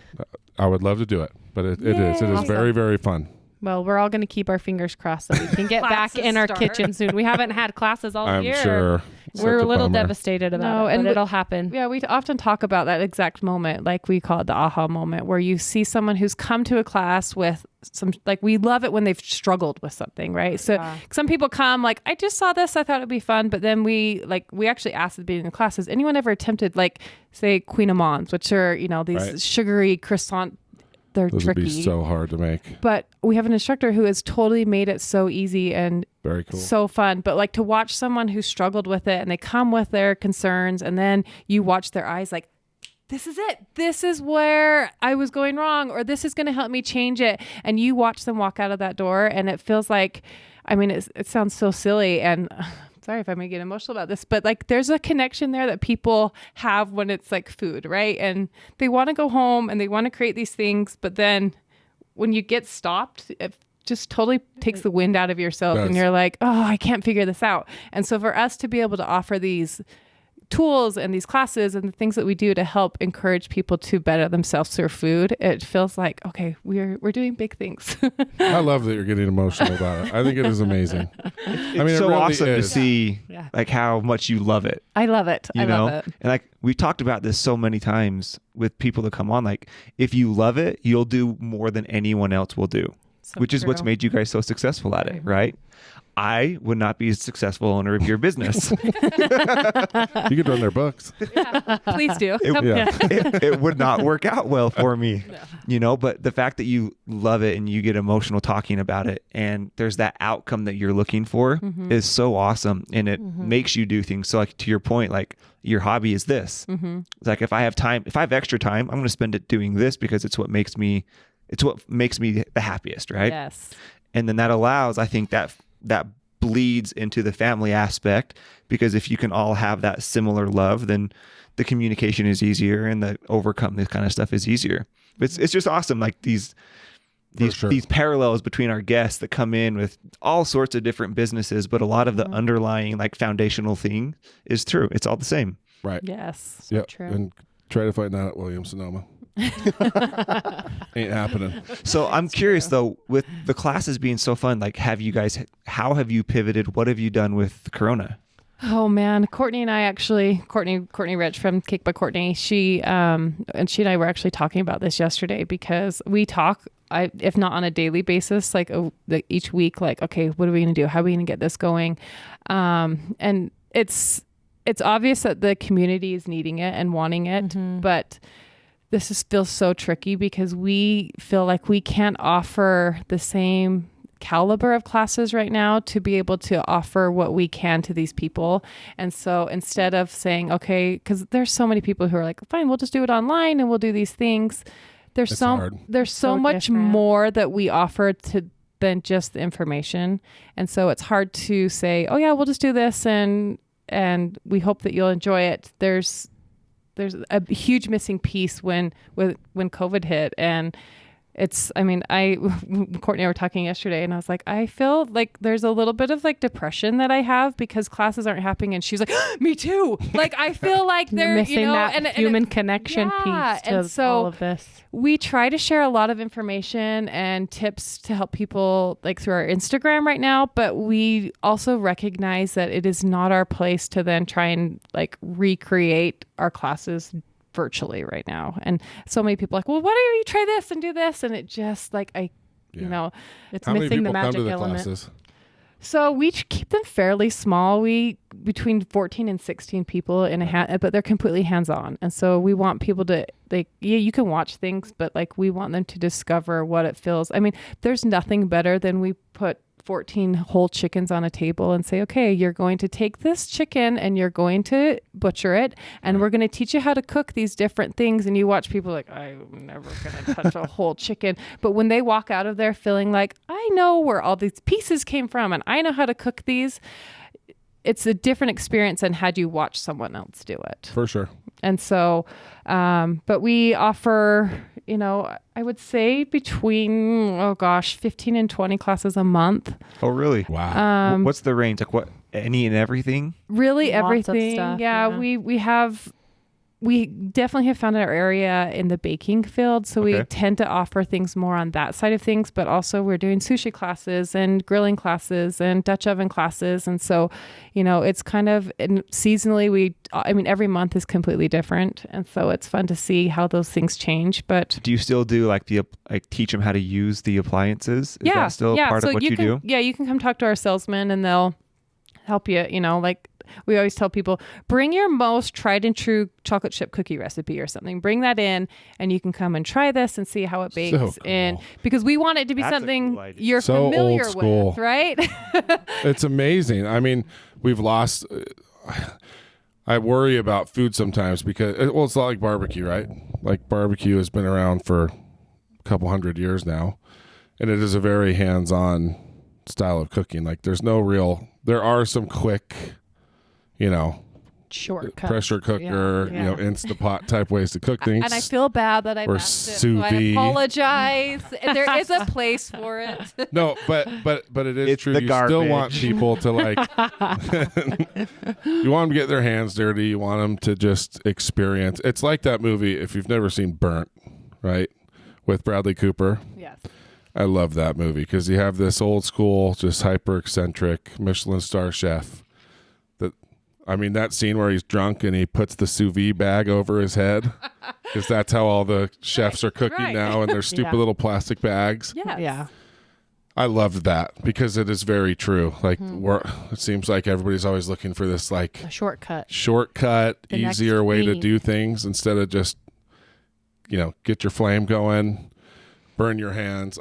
Speaker 3: I would love to do it, but it is
Speaker 2: Yay.
Speaker 3: very, very fun.
Speaker 4: Well, we're all going to keep our fingers crossed that we can get back in our kitchen soon. We haven't had classes all year.
Speaker 3: I'm sure.
Speaker 4: We're a little
Speaker 3: bummer.
Speaker 4: devastated about it, but it'll happen.
Speaker 2: Yeah, we often talk about that exact moment, like we call it the aha moment, where you see someone who's come to a class with some, like, we love it when they've struggled with something, right? So some people come like, I just saw this, I thought it'd be fun, but then we actually asked at the beginning of the class, has anyone ever attempted, like, say, Queen Amans, which are, these sugary croissant. They're
Speaker 3: Those
Speaker 2: tricky.
Speaker 3: would be so hard to make.
Speaker 2: But we have an instructor who has totally made it so easy and
Speaker 3: very cool,
Speaker 2: so fun. But like to watch someone who struggled with it and they come with their concerns, and then you watch their eyes like, this is it. This is where I was going wrong, or this is going to help me change it. And you watch them walk out of that door, and it feels like, I mean, it sounds so silly, and sorry if I'm going to get emotional about this, but like there's a connection there that people have when it's like food, right? And they want to go home and they want to create these things, but then when you get stopped, it just totally takes the wind out of yourself, and you're like, oh, I can't figure this out. And so for us to be able to offer these tools and these classes and the things that we do to help encourage people to better themselves through food, it feels like, okay, we're doing big things.
Speaker 3: I love that you're getting emotional about it. I think it is amazing.
Speaker 1: It's so really awesome to see like how much you love it.
Speaker 2: I love it. I love it.
Speaker 1: And like we've talked about this so many times with people that come on, like if you love it, you'll do more than anyone else will do, which is what's made you guys so successful at it, right? I would not be a successful owner of your business.
Speaker 3: You could run their books.
Speaker 2: Yeah, please do.
Speaker 1: It would not work out well for me, but the fact that you love it and you get emotional talking about it and there's that outcome that you're looking for is so awesome. And it makes you do things. So like to your point, like your hobby is this. It's like if I have time, if I have extra time, I'm going to spend it doing this because it's what makes me the happiest. Right.
Speaker 2: Yes.
Speaker 1: And then that allows, I think that bleeds into the family aspect, because if you can all have that similar love, then the communication is easier and the overcome this kind of stuff is easier. It's just awesome. Like these parallels between our guests that come in with all sorts of different businesses, but a lot of the underlying like foundational thing is true. It's all the same.
Speaker 3: Right.
Speaker 2: Yes.
Speaker 3: So
Speaker 2: true.
Speaker 3: And try to find that at Williams-Sonoma. Ain't happening.
Speaker 1: So I'm curious though, with the classes being so fun, like how have you pivoted? What have you done with Corona?
Speaker 2: Oh man, Courtney and I actually, Courtney Rich from Cake by Courtney, she and I were actually talking about this yesterday, because we talk, if not on a daily basis, like each week, like, okay, what are we going to do? How are we going to get this going? And it's obvious that the community is needing it and wanting it, but feels so tricky because we feel like we can't offer the same caliber of classes right now to be able to offer what we can to these people. And so instead of saying, okay, because there's so many people who are like, fine, we'll just do it online and we'll do these things. There's so much more that we offer than just the information. And so it's hard to say, oh yeah, we'll just do this and we hope that you'll enjoy it. There's a huge missing piece when COVID hit, and Courtney and I were talking yesterday, and I was like, I feel like there's a little bit of like depression that I have because classes aren't happening. And she's like, me too. Like, I feel like they're
Speaker 4: missing that human connection piece to all of this.
Speaker 2: We try to share a lot of information and tips to help people like through our Instagram right now, but we also recognize that it is not our place to then try and like recreate our classes virtually right now. And so many people are like, well, why don't you try this and do this? And it just like, it's
Speaker 3: How
Speaker 4: missing the magic
Speaker 3: come to the
Speaker 4: element.
Speaker 3: classes?
Speaker 2: So we keep them fairly small. We between 14 and 16 people but they're completely hands-on. And so we want people to you can watch things, but like we want them to discover what it feels. I mean, there's nothing better than we put 14 whole chickens on a table and say, okay, you're going to take this chicken and you're going to butcher it, and we're going to teach you how to cook these different things. And you watch people like, I'm never going to touch a whole chicken. But when they walk out of there feeling like, I know where all these pieces came from and I know how to cook these, it's a different experience than had you watch someone else do it.
Speaker 3: For sure.
Speaker 2: And so, but we offer, I would say between, 15 and 20 classes a month.
Speaker 1: Oh, really?
Speaker 3: Wow.
Speaker 1: What's the range? Like what, any and everything?
Speaker 2: Really
Speaker 4: Lots of
Speaker 2: everything.
Speaker 4: stuff,
Speaker 2: Yeah.
Speaker 4: yeah.
Speaker 2: We have we definitely have found our area in the baking field. So we tend to offer things more on that side of things, but also we're doing sushi classes and grilling classes and Dutch oven classes. And so, it's kind of seasonally, every month is completely different. And so it's fun to see how those things change. But
Speaker 1: do you still do teach them how to use the appliances? Is that still part of what you do?
Speaker 2: Yeah, you can come talk to our salesmen and they'll help you, we always tell people, bring your most tried and true chocolate chip cookie recipe or something. Bring that in and you can come and try this and see how it bakes.
Speaker 3: So cool.
Speaker 2: And because we want it to be something you're
Speaker 3: so
Speaker 2: familiar
Speaker 3: old school.
Speaker 2: with, right?
Speaker 3: It's amazing. I mean, we've lost... I worry about food sometimes because, it's not like barbecue, right? Like barbecue has been around for a couple hundred years now. And it is a very hands-on style of cooking. Like there are some quick...
Speaker 4: shortcut,
Speaker 3: pressure cooker, Instapot type ways to cook things.
Speaker 2: And I feel bad that I messed it, so I apologize. There is a place for it.
Speaker 3: No, but it is
Speaker 1: it's
Speaker 3: true.
Speaker 1: The
Speaker 3: you
Speaker 1: garbage.
Speaker 3: Still want people to you want them to get their hands dirty. You want them to just experience. It's like that movie, if you've never seen Burnt, right? With Bradley Cooper.
Speaker 2: Yes.
Speaker 3: I love that movie because you have this old school, just hyper eccentric Michelin star chef. That scene where he's drunk and he puts the sous vide bag over his head because that's how all the chefs are cooking now in their stupid little plastic bags.
Speaker 2: Yes.
Speaker 4: Yeah.
Speaker 3: I loved that because it is very true. Like it seems like everybody's always looking for this
Speaker 4: a shortcut,
Speaker 3: the easier way to do things instead of just, get your flame going, burn your hands.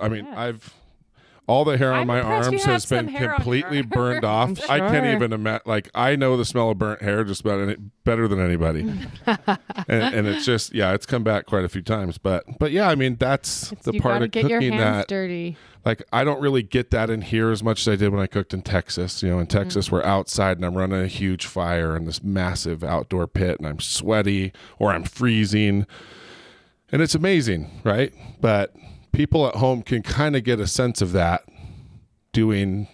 Speaker 3: All the hair on my arms has been completely burned off.
Speaker 4: Sure.
Speaker 3: I can't even imagine. I know the smell of burnt hair just about better than anybody. and it's just, it's come back quite a few times. But yeah, that's the part of
Speaker 4: get
Speaker 3: cooking
Speaker 4: your hands
Speaker 3: that
Speaker 4: dirty.
Speaker 3: I don't really get that in here as much as I did when I cooked in Texas. In Texas, we're outside and I'm running a huge fire in this massive outdoor pit and I'm sweaty or I'm freezing. And it's amazing, right? But people at home can kind of get a sense of that doing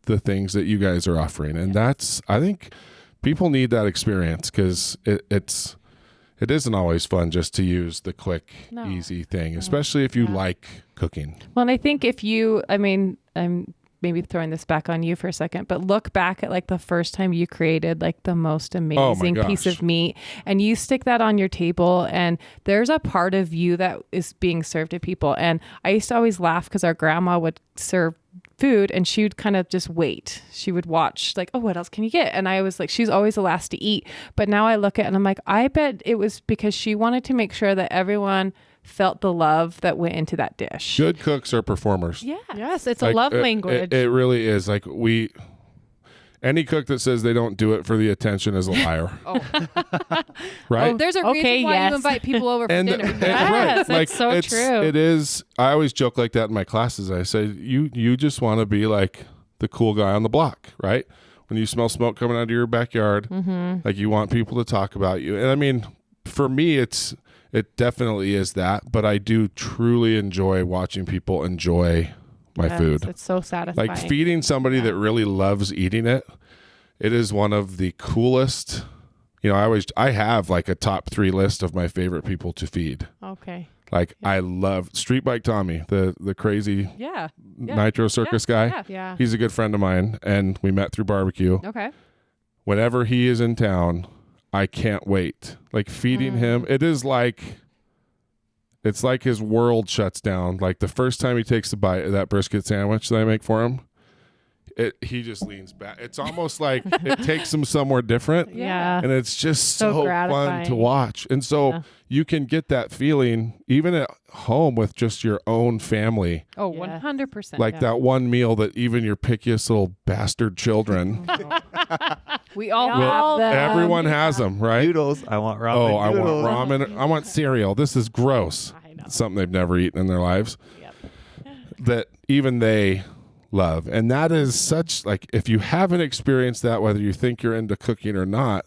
Speaker 3: the things that you guys are offering. And I think people need that experience because it isn't always fun just to use the quick, easy thing, especially if you like cooking.
Speaker 2: Well, and I think if you, I'm maybe throwing this back on you for a second, but look back at the first time you created the most amazing piece of meat and you stick that on your table and there's a part of you that is being served to people. And I used to always laugh because our grandma would serve food and she would kind of just wait. She would watch what else can you get? And I was she's always the last to eat. But now I look at it and I'm I bet it was because she wanted to make sure that everyone felt the love that went into that dish.
Speaker 3: Good cooks are performers.
Speaker 2: Yeah.
Speaker 4: Yes, it's a love language.
Speaker 3: It really is. Any cook that says they don't do it for the attention is a liar. Right?
Speaker 2: There's a reason why you invite people over for dinner.
Speaker 4: Yes,
Speaker 3: right.
Speaker 4: it's so true.
Speaker 3: It is. I always joke like that in my classes. I say, you just want to be like the cool guy on the block, right? When you smell smoke coming out of your backyard, you want people to talk about you. And for me, it definitely is that, but I do truly enjoy watching people enjoy my food.
Speaker 4: It's so satisfying.
Speaker 3: Feeding somebody that really loves eating it. It is one of the coolest. I have a top 3 list of my favorite people to feed.
Speaker 4: Okay.
Speaker 3: I love Street Bike Tommy, the crazy
Speaker 2: Yeah.
Speaker 3: Nitro Circus guy.
Speaker 4: Yeah.
Speaker 3: He's a good friend of mine, and we met through barbecue.
Speaker 2: Okay.
Speaker 3: Whenever he is in town, I can't wait. Feeding him, it is it's like his world shuts down. The first time he takes a bite of that brisket sandwich that I make for him, he just leans back. It's almost like it takes him somewhere different.
Speaker 4: Yeah.
Speaker 3: And it's just so fun to watch. And so you can get that feeling even at home with just your own family.
Speaker 2: Oh, 100%.
Speaker 3: That one meal that even your pickiest little bastard children.
Speaker 2: We all have them.
Speaker 3: Everyone has them, right?
Speaker 1: Noodles. I want ramen.
Speaker 3: Oh, I want ramen. I want cereal. This is gross.
Speaker 4: I know.
Speaker 3: Something they've never eaten in their lives.
Speaker 4: Yep.
Speaker 3: That even they love. And that is such, if you haven't experienced that, whether you think you're into cooking or not,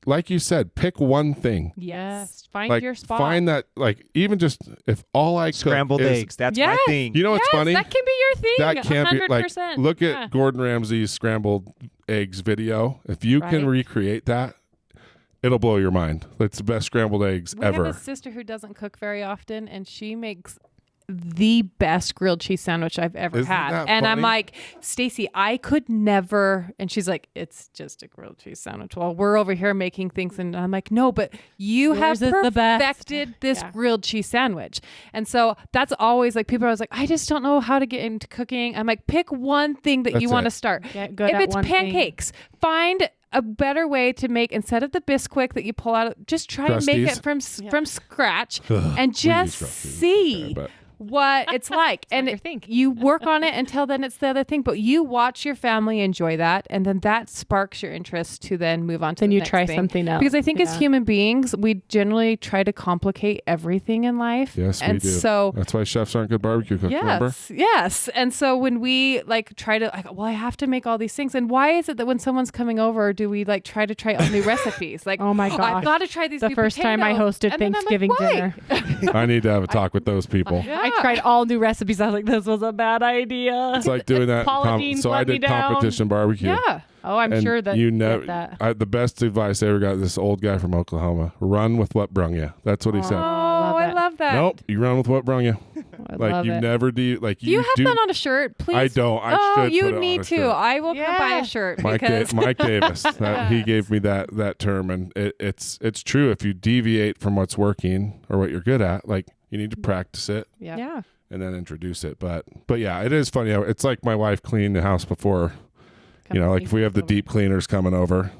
Speaker 3: like you said, pick one thing.
Speaker 4: Yes. Find your spot.
Speaker 3: Find that, even just, if all I cook
Speaker 1: scrambled
Speaker 3: is,
Speaker 1: eggs. That's my thing.
Speaker 3: You know what's funny?
Speaker 4: That can be your thing.
Speaker 3: That can't
Speaker 4: 100%.
Speaker 3: be, look at Gordon Ramsay's scrambled eggs video. If you can recreate that, It'll blow your mind. It's the best scrambled eggs ever.
Speaker 2: We have a sister who doesn't cook very often, and she makes the best grilled cheese sandwich I've ever
Speaker 3: Isn't
Speaker 2: had.
Speaker 3: that
Speaker 2: And
Speaker 3: funny?
Speaker 2: I'm like, Stacy, I could never. And she's like, it's just a grilled cheese sandwich. Well, we're over here making things, and I'm like, no, but you
Speaker 4: Yours
Speaker 2: have
Speaker 4: is the best.
Speaker 2: perfected this grilled cheese sandwich. And so that's always like, people are always like, I just don't know how to get into cooking. I'm like, pick one thing that you
Speaker 3: That's
Speaker 2: want to
Speaker 3: it.
Speaker 2: start.
Speaker 4: Get good
Speaker 2: If
Speaker 4: at
Speaker 2: it's
Speaker 4: one thing.
Speaker 2: pancakes, find a better way to make, instead of the Bisquick that you pull out, just try and make
Speaker 3: Crusties?
Speaker 2: it from scratch and
Speaker 3: We use
Speaker 2: just
Speaker 3: Crusties.
Speaker 2: see
Speaker 3: Okay, but-
Speaker 2: what it's like. And
Speaker 4: your thing.
Speaker 2: you work on it until then it's the other thing, but you watch your family enjoy that, and then that sparks your interest to then move on to
Speaker 4: Then
Speaker 2: the
Speaker 4: you
Speaker 2: next
Speaker 4: try
Speaker 2: thing.
Speaker 4: something else.
Speaker 2: Because I think as
Speaker 4: Yeah.
Speaker 2: human beings, we generally try to complicate everything in life.
Speaker 3: Yes, we
Speaker 2: and
Speaker 3: do.
Speaker 2: So
Speaker 3: That's why chefs aren't good barbecue cooks, remember?
Speaker 2: Yes. And so when we like try to, like, well, I have to make all these things. And why is it that when someone's coming over, do we like try to try all new recipes? Like,
Speaker 4: Oh my gosh.
Speaker 2: I've got to try these
Speaker 4: The
Speaker 2: new
Speaker 4: first time I
Speaker 2: potatoes.
Speaker 4: hosted
Speaker 2: And then I'm like,
Speaker 4: Thanksgiving
Speaker 2: why?
Speaker 4: dinner,
Speaker 3: I need to have a talk with those people.
Speaker 4: I tried all new recipes. I was like, this was a bad idea.
Speaker 3: It's like doing that.
Speaker 4: Paula Dean's
Speaker 3: So I
Speaker 4: let me
Speaker 3: did
Speaker 4: down.
Speaker 3: competition barbecue.
Speaker 2: Yeah.
Speaker 4: Oh, I'm
Speaker 3: And
Speaker 4: sure that
Speaker 3: you
Speaker 4: get
Speaker 3: never.
Speaker 4: that.
Speaker 3: The best advice I ever got, this old guy from Oklahoma: run with what brung you. That's what he said.
Speaker 2: Oh,
Speaker 4: love
Speaker 2: I
Speaker 4: that.
Speaker 2: love that.
Speaker 3: Nope, you run with what brung you.
Speaker 4: I
Speaker 3: Like
Speaker 4: love
Speaker 3: you
Speaker 4: it.
Speaker 3: never do. Like
Speaker 2: Do you have that on a shirt, please?
Speaker 3: I don't. I
Speaker 2: oh,
Speaker 3: should
Speaker 2: you
Speaker 3: put it
Speaker 2: need
Speaker 3: on a
Speaker 2: to.
Speaker 3: shirt.
Speaker 2: I will come buy
Speaker 4: Yeah.
Speaker 2: a shirt
Speaker 3: Mike,
Speaker 2: because
Speaker 3: Mike Davis. He gave me that term, and it's true. If you deviate from what's working or what you're good at, like you need to practice it
Speaker 2: yeah.
Speaker 3: and then introduce it. But yeah, it is funny. It's like my wife cleaned the house before. Like if we have the deep cleaners coming over,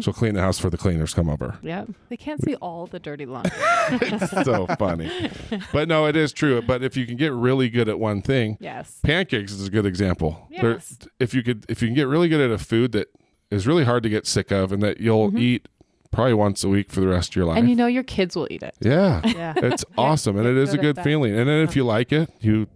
Speaker 3: she'll clean the house before the cleaners come over.
Speaker 4: Yeah.
Speaker 2: They can't see all the dirty laundry.
Speaker 3: It's so funny. But no, it is true. But if you can get really good at one thing,
Speaker 2: Yes.
Speaker 3: pancakes is a good example.
Speaker 2: Yes.
Speaker 3: If you can get really good at a food that is really hard to get sick of and that you'll eat probably once a week for the rest of your life.
Speaker 2: And your kids will eat it.
Speaker 3: Yeah.
Speaker 4: Yeah.
Speaker 3: It's awesome. And it is a
Speaker 4: good at
Speaker 3: good
Speaker 4: that.
Speaker 3: feeling. And then if you like it,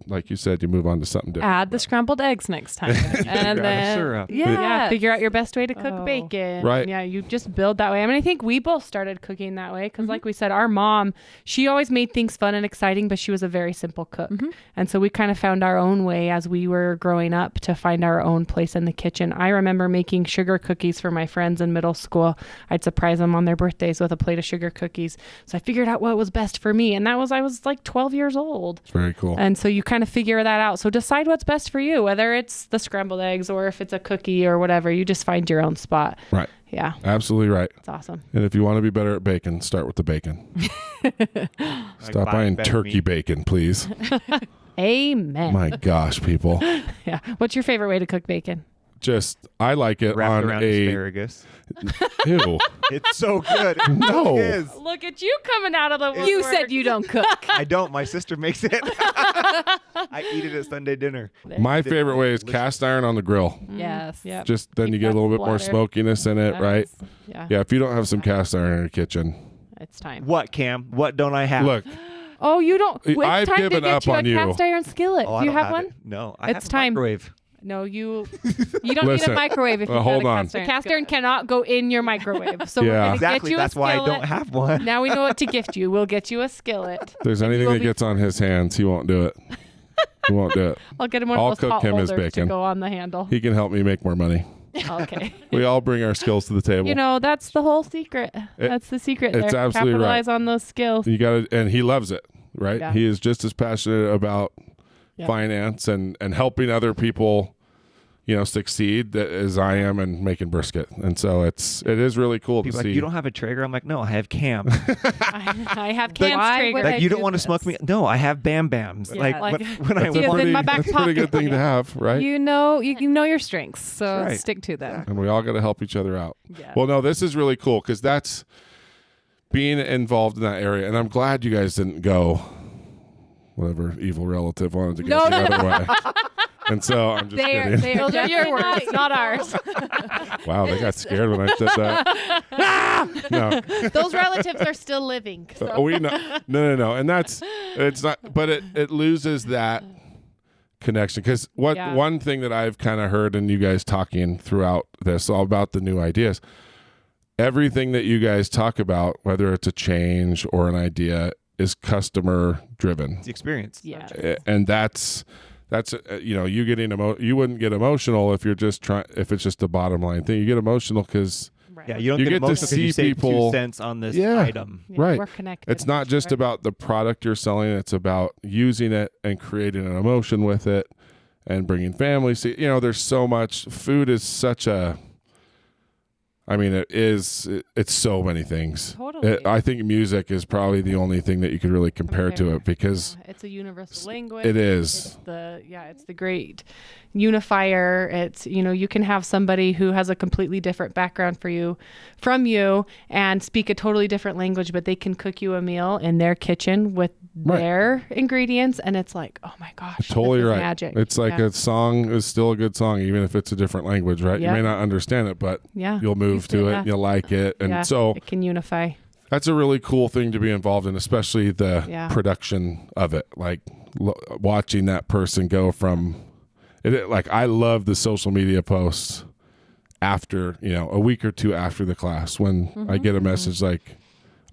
Speaker 3: like you said, you move on to something different.
Speaker 2: Add the scrambled eggs next time. And then
Speaker 1: syrup.
Speaker 4: Yeah, figure out your best way to cook
Speaker 2: Oh.
Speaker 4: bacon.
Speaker 3: Right.
Speaker 4: Yeah, you just build that way. I mean, I think we both started cooking that way because, like we said, our mom, she always made things fun and exciting, but she was a very simple cook. And so we kind of found our own way as we were growing up to find our own place in the kitchen. I remember making sugar cookies for my friends in middle school. I'd surprise them on their birthdays with a plate of sugar cookies. So I figured out what was best for me. And I was like 12 years old.
Speaker 3: It's very cool.
Speaker 4: And so you kind of figure that out. So decide what's best for you, whether it's the scrambled eggs or if it's a cookie or whatever. You just find your own spot.
Speaker 3: Right.
Speaker 4: Yeah,
Speaker 3: Absolutely right.
Speaker 4: it's awesome.
Speaker 3: And if you want to be better at bacon, start with the bacon. Stop buying turkey bacon, please.
Speaker 4: Amen.
Speaker 3: My gosh, people.
Speaker 4: Yeah. What's your favorite way to cook bacon?
Speaker 3: I like it
Speaker 1: Wrapped
Speaker 3: on
Speaker 1: around
Speaker 3: a
Speaker 1: asparagus.
Speaker 3: ew.
Speaker 1: It's so good.
Speaker 3: No.
Speaker 1: It is.
Speaker 4: Look at you coming out of the woodwork.
Speaker 2: you said you don't cook.
Speaker 1: I don't. My sister makes it. I eat it at Sunday dinner.
Speaker 3: My favorite way is cast iron on the grill.
Speaker 2: Yes.
Speaker 4: Yeah.
Speaker 3: Just then
Speaker 4: Keep
Speaker 3: you get a
Speaker 4: that
Speaker 3: little bit more
Speaker 4: splatter.
Speaker 3: smokiness in it, right?
Speaker 4: Yeah.
Speaker 3: Yeah, if you don't have some cast iron in your kitchen,
Speaker 4: It's time.
Speaker 1: What, Cam? What don't I have?
Speaker 3: look,
Speaker 4: Oh, you don't. It's
Speaker 3: I've
Speaker 4: time
Speaker 3: given
Speaker 4: to get
Speaker 3: up
Speaker 4: you
Speaker 3: on
Speaker 4: a
Speaker 3: you.
Speaker 4: cast iron skillet.
Speaker 1: Oh, I
Speaker 4: Do you
Speaker 1: don't
Speaker 4: have one?
Speaker 1: it. No, I
Speaker 4: It's
Speaker 1: have a
Speaker 4: time.
Speaker 1: microwave.
Speaker 4: No, you
Speaker 2: You don't need
Speaker 3: Listen.
Speaker 2: a microwave if you
Speaker 3: Hold on.
Speaker 2: cast iron.
Speaker 4: cast iron cannot go in your microwave. So we're
Speaker 3: Yeah.
Speaker 4: gonna
Speaker 1: Exactly.
Speaker 4: get you
Speaker 1: That's
Speaker 4: a
Speaker 1: why I
Speaker 4: skillet.
Speaker 1: don't have one.
Speaker 4: Now we know what to gift you. We'll get you a skillet.
Speaker 3: if there's anything
Speaker 4: will
Speaker 3: that
Speaker 4: be-
Speaker 3: gets on his hands, he won't do it. He won't do it.
Speaker 4: I'll get him one
Speaker 3: I'll
Speaker 4: of those
Speaker 3: cook
Speaker 4: hot
Speaker 3: him his
Speaker 4: holders to
Speaker 3: bacon.
Speaker 4: go on the handle.
Speaker 3: He can help me make more money.
Speaker 4: Okay.
Speaker 3: We all bring our skills to the table.
Speaker 4: You know, that's the whole secret. That's the secret
Speaker 3: it's
Speaker 4: there.
Speaker 3: absolutely right.
Speaker 4: Capitalize on those skills.
Speaker 3: You got to, and he loves it, right?
Speaker 4: Yeah.
Speaker 3: He is just as passionate about
Speaker 4: Yeah.
Speaker 3: finance and helping other people, succeed as I am in making brisket. And so it is really cool
Speaker 1: People
Speaker 3: to
Speaker 1: like,
Speaker 3: see.
Speaker 1: you don't have a Traeger? I'm like, no, I have Cam.
Speaker 4: I have cans
Speaker 2: why
Speaker 4: Traeger.
Speaker 2: would
Speaker 1: Like,
Speaker 2: I
Speaker 1: you don't
Speaker 2: do
Speaker 1: want to
Speaker 2: this?
Speaker 1: smoke me? No, I have Bam Bams.
Speaker 4: Yeah,
Speaker 1: like,
Speaker 4: like-
Speaker 1: when I
Speaker 4: It's in
Speaker 1: want.
Speaker 4: my back
Speaker 3: that's a pretty good
Speaker 4: pocket.
Speaker 3: thing to have, right?
Speaker 2: You know your strengths, so
Speaker 1: Right.
Speaker 2: stick to them.
Speaker 3: And we all got to help each other out.
Speaker 4: Yeah.
Speaker 3: Well, no, this is really cool because that's being involved in that area. And I'm glad you guys didn't go whatever evil relative wanted to go the other way. And so I'm just kidding.
Speaker 4: Those are your words, not ours.
Speaker 3: Wow, they got scared when I said that. No,
Speaker 5: Those relatives are still living. So.
Speaker 3: we know. No. And it's not, but it loses that connection. Because
Speaker 4: Yeah.
Speaker 3: one thing that I've kind of heard and you guys talking throughout this all about the new ideas, everything that you guys talk about, whether it's a change or an idea, is customer driven.
Speaker 1: It's the experience.
Speaker 4: Yeah.
Speaker 3: And that's you getting you wouldn't get emotional if you're just if it's just a bottom line thing. You get emotional because
Speaker 2: Right.
Speaker 1: Yeah, you don't
Speaker 3: You
Speaker 1: get
Speaker 3: get to
Speaker 1: emotional 'cause
Speaker 3: see
Speaker 1: you save
Speaker 3: people-
Speaker 1: 2 cents on this
Speaker 3: Yeah.
Speaker 1: item.
Speaker 4: Yeah,
Speaker 3: Right.
Speaker 4: We're connected.
Speaker 3: It's not just about the product you're selling. It's about using it and creating an emotion with it and bringing families. See, there's so much. Food is such a, it's so many things.
Speaker 2: Totally.
Speaker 3: I think music is probably the only thing that you could really compare to it because
Speaker 4: it's a universal language.
Speaker 3: it is.
Speaker 4: It's the great unifier. It's, you can have somebody who has a completely different background from you and speak a totally different language, but they can cook you a meal in their kitchen with their ingredients. And it's like, oh my gosh,
Speaker 3: Totally
Speaker 4: this is
Speaker 3: right.
Speaker 4: magic.
Speaker 3: It's like a song is still a good song, even if it's a different language, right?
Speaker 4: Yep.
Speaker 3: You may not understand it, but you'll move to it.
Speaker 4: Yeah.
Speaker 3: And you'll like it. And so
Speaker 4: it can unify.
Speaker 3: that's a really cool thing to be involved in, especially the production of it. Like watching that person go from it. Like I love the social media posts after, a week or two after the class when I get a message like,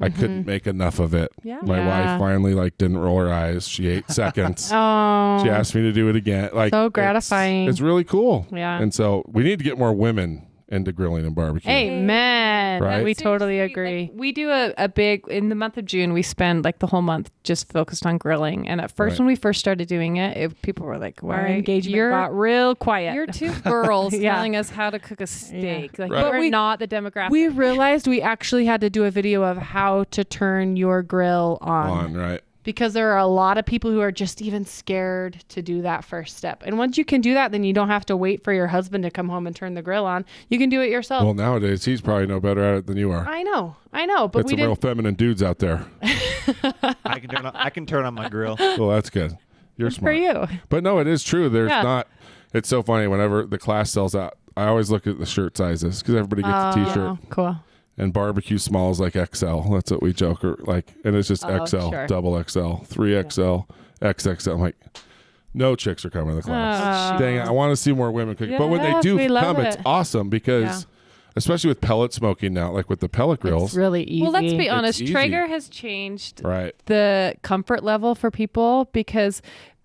Speaker 3: I couldn't make enough of it.
Speaker 2: Yeah.
Speaker 3: My wife finally didn't roll her eyes. She ate seconds.
Speaker 4: Oh,
Speaker 3: She asked me to do it again. Like
Speaker 4: so gratifying.
Speaker 3: It's really cool.
Speaker 4: Yeah.
Speaker 3: And so we need to get more women into grilling and barbecue.
Speaker 4: Amen.
Speaker 3: Right?
Speaker 4: We totally
Speaker 2: Seriously,
Speaker 4: agree.
Speaker 2: like, we do a big, in the month of June, we spend like the whole month just focused on grilling. And at first, when we first started doing it, people were like,
Speaker 4: Our engagement got real quiet.
Speaker 2: You're two girls
Speaker 4: Yeah.
Speaker 2: telling us how to cook a steak. Like,
Speaker 3: Right.
Speaker 2: we're not the demographic.
Speaker 4: We realized we actually had to do a video of how to turn your grill on.
Speaker 3: Right.
Speaker 4: Because there are a lot of people who are just even scared to do that first step. And once you can do that, then you don't have to wait for your husband to come home and turn the grill on. You can do it yourself.
Speaker 3: Well, nowadays he's probably no better at it than you are.
Speaker 4: I know. But
Speaker 3: It's
Speaker 4: we
Speaker 3: some real
Speaker 4: didn't.
Speaker 3: feminine dudes out there.
Speaker 1: I can turn on my grill.
Speaker 3: Well, that's good. You're
Speaker 4: For
Speaker 3: smart.
Speaker 4: you.
Speaker 3: But no, it is true. There's
Speaker 4: Yeah.
Speaker 3: not. It's so funny. Whenever the class sells out, I always look at the shirt sizes because everybody gets a T-shirt.
Speaker 4: Oh, cool.
Speaker 3: And barbecue small is like XL. That's what we joke. Or like, and it's just XL,
Speaker 4: sure.
Speaker 3: double XL, 3XL, XXL. I'm like, no chicks are coming to the class.
Speaker 4: Oh,
Speaker 3: Dang it, I want to see more women cook. But when they
Speaker 4: Yes,
Speaker 3: do
Speaker 4: we love
Speaker 3: come, it's
Speaker 4: it.
Speaker 3: awesome because, especially with pellet smoking now, like with the pellet grills.
Speaker 4: It's really easy.
Speaker 2: Well, let's be honest.
Speaker 3: easy.
Speaker 2: Traeger has changed
Speaker 3: Right.
Speaker 2: the comfort level for people because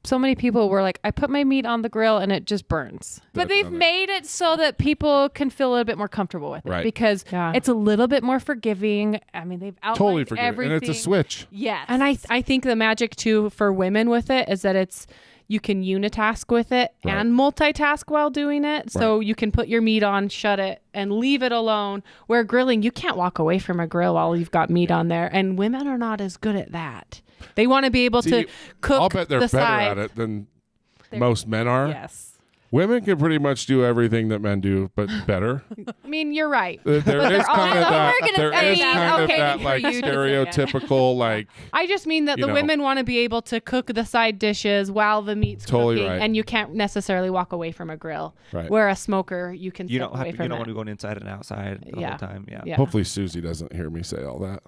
Speaker 2: so many people were like, I put my meat on the grill and it just burns. But they've
Speaker 3: Definitely.
Speaker 2: made it so that people can feel a little bit more comfortable with it
Speaker 3: Right.
Speaker 2: because
Speaker 4: Yeah.
Speaker 2: it's a little bit more forgiving. I mean, they've outlined
Speaker 3: Totally forget it.
Speaker 2: everything.
Speaker 3: And it's a switch.
Speaker 2: Yes.
Speaker 4: And I think the magic too for women with it is that you can unitask with it
Speaker 3: Right.
Speaker 4: and multitask while doing it. So you can put your meat on, shut it, and leave it alone. Where grilling, you can't walk away from a grill while you've got meat on there. And women are not as good at that. They want to be able to cook
Speaker 3: I'll bet they're
Speaker 4: the
Speaker 3: better
Speaker 4: sides.
Speaker 3: at it than most men are.
Speaker 2: Yes.
Speaker 3: Women can pretty much do everything that men do, but better.
Speaker 4: I mean, you're right.
Speaker 3: There is kind of that.
Speaker 2: we're gonna
Speaker 3: There
Speaker 2: say
Speaker 3: is
Speaker 2: that.
Speaker 3: kind of
Speaker 2: Okay,
Speaker 3: that
Speaker 2: for
Speaker 3: like
Speaker 2: you to say it.
Speaker 3: stereotypical like.
Speaker 4: I just mean that
Speaker 3: You
Speaker 4: the
Speaker 3: know.
Speaker 4: women want to be able to cook the side dishes while the meat's
Speaker 3: Totally
Speaker 4: cooking,
Speaker 3: right.
Speaker 4: and you can't necessarily walk away from a grill.
Speaker 3: Right.
Speaker 4: Where a smoker, you can
Speaker 1: You
Speaker 4: step
Speaker 1: don't
Speaker 4: away
Speaker 1: have to,
Speaker 4: from
Speaker 1: you don't
Speaker 4: it.
Speaker 1: want to go inside and outside the
Speaker 4: Yeah.
Speaker 1: whole time. Yeah.
Speaker 4: Yeah.
Speaker 3: Hopefully Susie doesn't hear me say all that.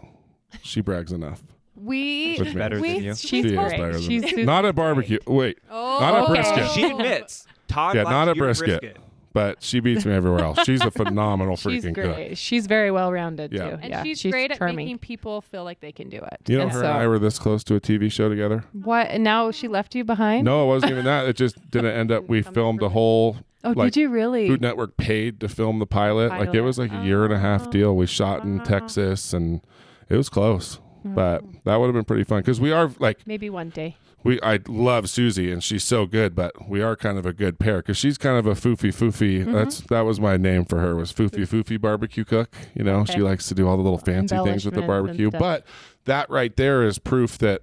Speaker 3: She brags enough.
Speaker 2: We
Speaker 3: With me.
Speaker 1: Better than you.
Speaker 4: She's
Speaker 3: She is
Speaker 4: great.
Speaker 3: better than
Speaker 4: She's
Speaker 3: me.
Speaker 4: super
Speaker 3: Not a barbecue. Wait. Not a
Speaker 2: okay.
Speaker 3: brisket.
Speaker 1: She admits. Todd
Speaker 3: Yeah,
Speaker 1: likes
Speaker 3: not a
Speaker 1: your
Speaker 3: brisket. But she beats me everywhere else. She's a phenomenal
Speaker 4: She's
Speaker 3: freaking
Speaker 4: great.
Speaker 3: cook.
Speaker 4: She's very well rounded
Speaker 3: Yeah.
Speaker 4: too.
Speaker 2: And she's great at making people feel like they can do it.
Speaker 3: You know,
Speaker 2: And
Speaker 3: her
Speaker 2: so,
Speaker 3: and I were this close to a TV show together.
Speaker 2: what? And now she left you behind?
Speaker 3: No, it wasn't even that. It just didn't end up. We filmed a whole.
Speaker 2: Oh,
Speaker 3: like,
Speaker 2: did you really?
Speaker 3: Food Network paid to film the pilot. Like it was like a year and a half deal. We shot in Texas, and it was close. But that would have been pretty fun because we are like
Speaker 4: Maybe one day.
Speaker 3: I love Susie and she's so good, but we are kind of a good pair because she's kind of a foofy. That was my name for her, was foofy barbecue cook. You know, she likes to do all the little fancy things with the
Speaker 4: Embellishments
Speaker 3: barbecue.
Speaker 4: and stuff.
Speaker 3: But that right there is proof that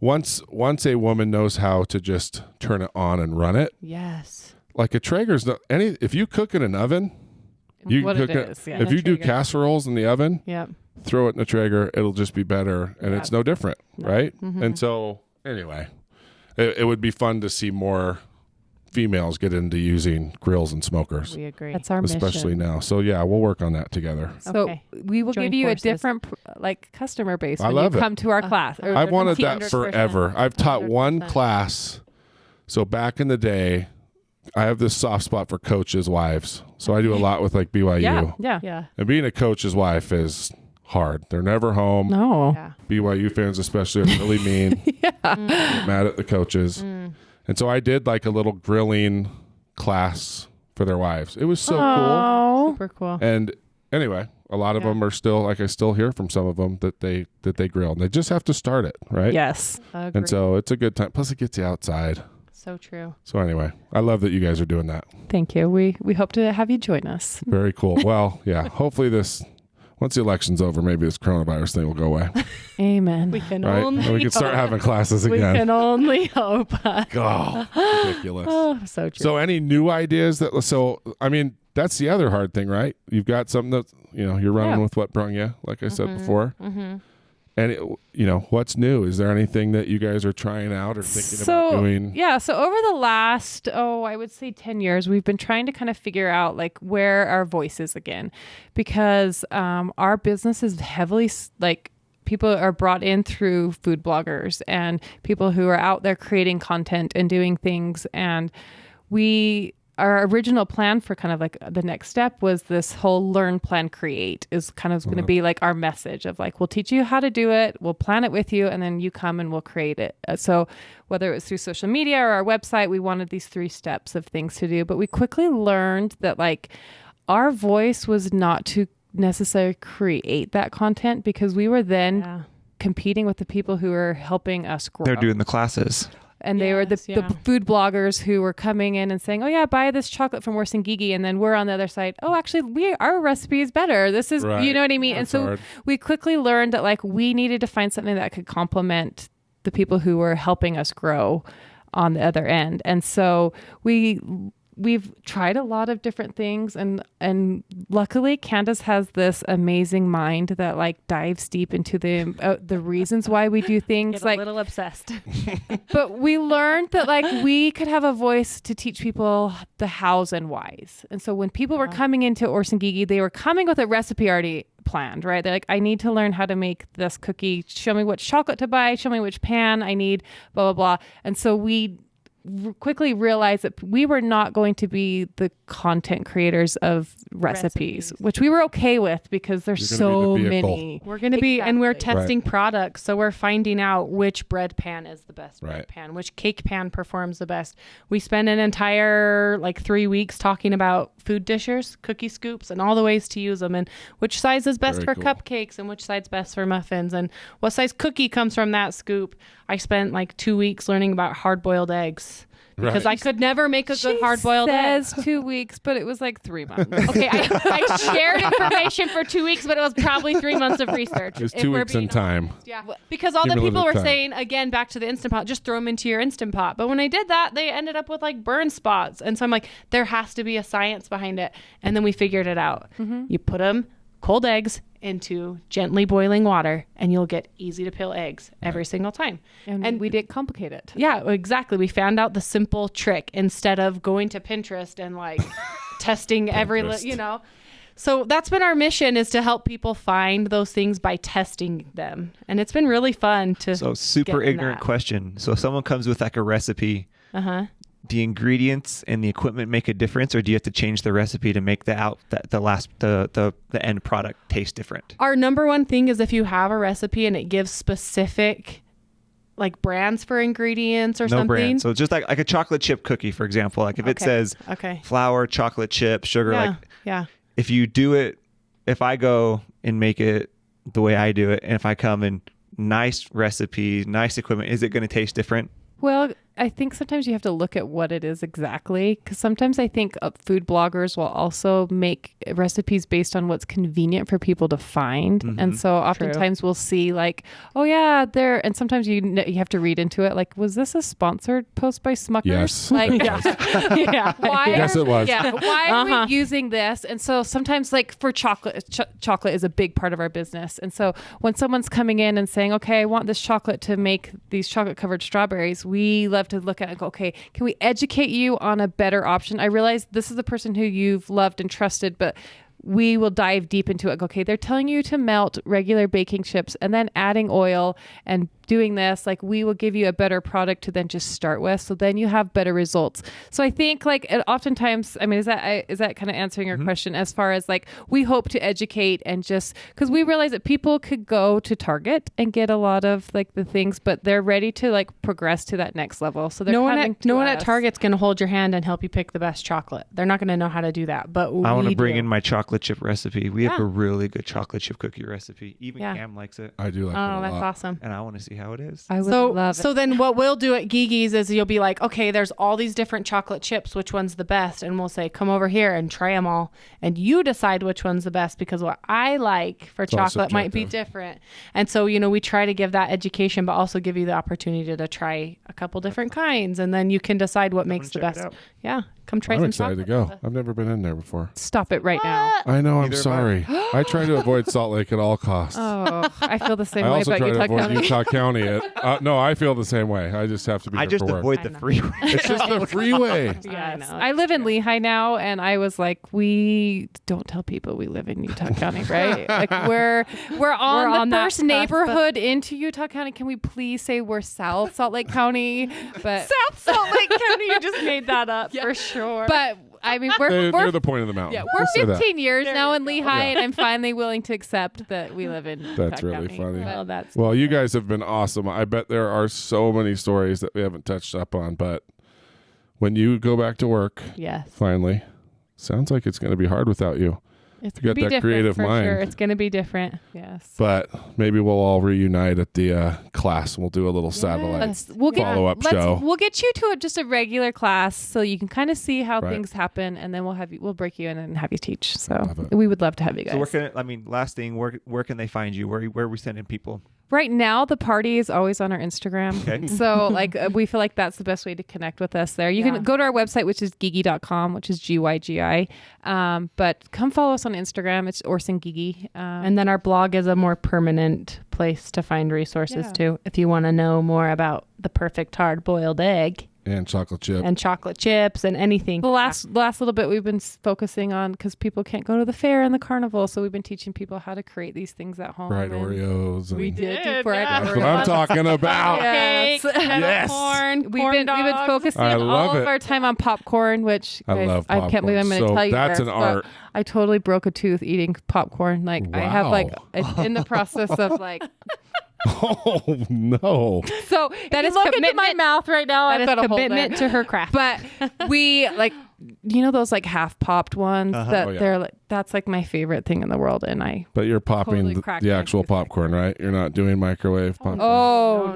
Speaker 3: once a woman knows how to just turn it on and run it,
Speaker 4: Yes.
Speaker 3: like a Traeger's not any. If you cook in an oven, you
Speaker 2: What
Speaker 3: can cook
Speaker 2: it is, yeah.
Speaker 3: If
Speaker 4: In a
Speaker 3: you do
Speaker 4: Traeger.
Speaker 3: casseroles in the oven,
Speaker 4: Yep.
Speaker 3: throw it in a Traeger, it'll just be better, and it's no different, right?
Speaker 4: Mm-hmm.
Speaker 3: And so, anyway, it would be fun to see more females get into using grills and smokers,
Speaker 4: We agree.
Speaker 2: That's our
Speaker 3: especially
Speaker 2: mission.
Speaker 3: now. So yeah, we'll work on that together.
Speaker 2: So
Speaker 4: Okay.
Speaker 2: we will
Speaker 4: Join
Speaker 2: give you
Speaker 4: forces.
Speaker 2: a different customer base
Speaker 3: I
Speaker 2: when
Speaker 3: love
Speaker 2: you
Speaker 3: it.
Speaker 2: come to our class. or
Speaker 3: I've wanted
Speaker 2: team-
Speaker 3: that forever. I've taught one
Speaker 4: 100%.
Speaker 3: class. So back in the day, I have this soft spot for coaches' wives. So I do a lot with like BYU.
Speaker 2: Yeah.
Speaker 4: Yeah.
Speaker 3: And being a coach's wife is hard. They're never home.
Speaker 2: No.
Speaker 4: Yeah.
Speaker 3: BYU fans especially are really mean. Get mad at the coaches. And so I did like a little grilling class for their wives. It was so cool.
Speaker 2: Oh.
Speaker 4: Super cool.
Speaker 3: And anyway, a lot of them are still, like, I still hear from some of them that they grill, and they just have to start it, right?
Speaker 4: Yes.
Speaker 3: And so it's a good time. Plus it gets you outside.
Speaker 4: So true.
Speaker 3: So anyway, I love that you guys are doing that.
Speaker 2: Thank you. We hope to have you join us.
Speaker 3: Very cool. Well, yeah, hopefully once the election's over, maybe this coronavirus thing will go away.
Speaker 2: Amen.
Speaker 4: We can
Speaker 3: Right?
Speaker 4: only
Speaker 3: And we can start having classes
Speaker 4: We
Speaker 3: again.
Speaker 4: can only hope.
Speaker 3: Oh, ridiculous.
Speaker 4: Oh, so true.
Speaker 3: So any new ideas I mean, that's the other hard thing, right? You've got something that, you're running with what brung you, like I said before.
Speaker 4: Mm-hmm.
Speaker 3: And what's new? Is there anything that you guys are trying out or thinking about doing?
Speaker 2: Yeah. So over the last, I would say 10 years, we've been trying to kind of figure out like where our voice is again, because our business is heavily like people are brought in through food bloggers and people who are out there creating content and doing things. And our original plan for kind of like the next step was this whole learn, plan, create is kind of going to be like our message of like, we'll teach you how to do it. We'll plan it with you. And then you come and we'll create it. So whether it was through social media or our website, we wanted these 3 steps of things to do. But we quickly learned that like our voice was not to necessarily create that content because we were then competing with the people who were helping us grow.
Speaker 1: They're doing the classes.
Speaker 2: And they were the food bloggers who were coming in and saying, oh yeah, buy this chocolate from Orson Gygi. And then we're on the other side. Oh, actually our recipe is better. This is, you know what I mean?
Speaker 3: That's
Speaker 2: and so
Speaker 3: hard.
Speaker 2: we quickly learned that like we needed to find something that could complement the people who were helping us grow on the other end. And so we've tried a lot of different things and luckily Candace has this amazing mind that like dives deep into the reasons why we do things.
Speaker 4: Get a little obsessed.
Speaker 2: But we learned that like we could have a voice to teach people the hows and whys. And so when people were coming into Orson Gygi, they were coming with a recipe already planned, right? They're like, I need to learn how to make this cookie. Show me which chocolate to buy. Show me which pan I need, blah, blah, blah. And so we quickly realized that we were not going to be the content creators of recipes, which we were okay with because there's so many.
Speaker 4: We're going to be, and we're testing products. So we're finding out which bread pan is the best bread pan, which cake pan performs the best. We spend an entire 3 weeks talking about food dishers, cookie scoops, and all the ways to use them and which size is best for cupcakes and which side's best for muffins and what size cookie comes from that scoop. I spent 2 weeks learning about hard-boiled eggs because I could never make a good hard-boiled egg.
Speaker 2: Says 2 weeks, but it was 3 months.
Speaker 4: Okay, I shared information for 2 weeks, but it was probably 3 months of research.
Speaker 3: It was 2 weeks in time.
Speaker 4: Yeah, because all the people were saying, again, back to the Instant Pot, just throw them into your Instant Pot. But when I did that, they ended up with burn spots. And so I'm like, there has to be a science behind it. And then we figured it out. Mm-hmm. You put them, cold eggs, into gently boiling water and you'll get easy to peel eggs every single time.
Speaker 2: And we didn't complicate it.
Speaker 4: Yeah, exactly. We found out the simple trick instead of going to Pinterest and testing every, So that's been our mission, is to help people find those things by testing them. And it's been really fun to
Speaker 1: So super ignorant question. So if someone comes with a recipe, the ingredients and the equipment make a difference, or do you have to change the recipe to make the end product taste different?
Speaker 4: Our number one thing is if you have a recipe and it gives specific brands for ingredients or something. No brand.
Speaker 1: So just like a chocolate chip cookie, for example, if it says flour, chocolate chip, sugar, if you do it, if I go and make it the way I do it, and if I come in nice recipe, nice equipment, is it going to taste different?
Speaker 2: Well, I think sometimes you have to look at what it is exactly, because sometimes I think food bloggers will also make recipes based on what's convenient for people to find. Mm-hmm. And so oftentimes we'll see and sometimes you have to read into it. Was this a sponsored post by Smucker's?
Speaker 3: Yes. Yes, it was.
Speaker 2: Yeah. Why are we using this? And so sometimes for chocolate, chocolate is a big part of our business. And so when someone's coming in and saying, okay, I want this chocolate to make these chocolate covered strawberries, we love to look at it and go, okay, can we educate you on a better option? I realize this is the person who you've loved and trusted, but we will dive deep into it. Okay, they're telling you to melt regular baking chips and then adding oil and doing this, like we will give you a better product to then just start with. So then you have better results. So I think like oftentimes, I mean, is that kind of answering your question as far as like, we hope to educate and just, cause we realize that people could go to Target and get a lot of like the things, but they're ready to like progress to that next level. So they're
Speaker 4: no one at Target's going to hold your hand and help you pick the best chocolate. They're not going to know how to do that, but
Speaker 1: I want to bring in my chocolate chip recipe. We have a really good chocolate chip cookie recipe. Even Cam likes it.
Speaker 3: I do like it a lot.
Speaker 4: Oh, that's awesome.
Speaker 1: And I want to see how it is.
Speaker 2: I would love it.
Speaker 4: So then what we'll do at Gigi's is you'll be like, okay, there's all these different chocolate chips. Which one's the best? And we'll say, come over here and try them all. And you decide which one's the best, because what I like for chocolate might be different. And so, we try to give that education, but also give you the opportunity to try a couple different kinds. And then you can decide what makes the best. Yeah. Come try some chocolate.
Speaker 3: I'm excited to go. I've never been in there before.
Speaker 2: Stop it right now.
Speaker 3: I know. I'm sorry. I try to avoid Salt Lake at all costs.
Speaker 2: Oh, I feel the same
Speaker 3: I
Speaker 2: way
Speaker 3: also
Speaker 2: about
Speaker 3: try to
Speaker 2: Utah
Speaker 3: avoid
Speaker 2: County.
Speaker 3: Utah County. No, I feel the same way. I just have to be
Speaker 1: I
Speaker 3: there
Speaker 1: just
Speaker 3: for work.
Speaker 1: avoid the freeway.
Speaker 3: It's just the freeway.
Speaker 2: Yes. I live in Lehigh now, and I was like, we don't tell people we live in Utah County, right? Like we're on the first neighborhood into Utah County. Can we please say we're South Salt Lake County? But
Speaker 4: South Salt Lake County, you just made that up for sure.
Speaker 2: But I mean, we're
Speaker 3: Near the point of the mountain.
Speaker 2: Yeah, we're 15 years now in Lehigh, and I'm finally willing to accept that we live in
Speaker 3: That's
Speaker 2: Utah
Speaker 3: really
Speaker 2: County.
Speaker 3: funny. Well, you guys have been awesome. I bet there are so many stories that we haven't touched up on, but when you go back to work, finally, sounds like it's going to be hard without you.
Speaker 4: It's
Speaker 3: going to be creative mind.
Speaker 4: Sure. It's going to be different.
Speaker 2: Yes.
Speaker 3: But maybe we'll all reunite at the class. We'll do a little satellite follow-up show.
Speaker 2: We'll get you to just a regular class so you can kind of see how things happen, and then we'll break you in and have you teach. So we would love to have you guys.
Speaker 1: So last thing, where can they find you? Where are we sending people?
Speaker 2: Right now, the party is always on our Instagram. Okay. So we feel like that's the best way to connect with us there. You can go to our website, which is gygi.com, which is GYGI. But come follow us on Instagram. It's Orson Gygi.
Speaker 4: And then our blog is a more permanent place to find resources too. If you want to know more about the perfect hard-boiled egg.
Speaker 3: And chocolate
Speaker 4: chips and anything.
Speaker 2: The last little bit we've been focusing on, because people can't go to the fair and the carnival, so we've been teaching people how to create these things at home.
Speaker 3: Fried Oreos.
Speaker 2: We did fried
Speaker 3: That's
Speaker 2: Oreos.
Speaker 3: what I'm talking about.
Speaker 2: Yes.
Speaker 4: Corn.
Speaker 2: We've been focusing all of our time on popcorn, which
Speaker 3: I love popcorn.
Speaker 2: I can't believe I'm going to tell you.
Speaker 3: That's an art.
Speaker 2: I totally broke a tooth eating popcorn. I have in the process of
Speaker 3: Oh no!
Speaker 2: So that is look into my mouth right now.
Speaker 4: That is commitment to her craft.
Speaker 2: But we those half popped ones that they're that's my favorite thing in the world, and
Speaker 3: But you're popping the actual popcorn, right? You're not doing microwave popcorn.
Speaker 2: Oh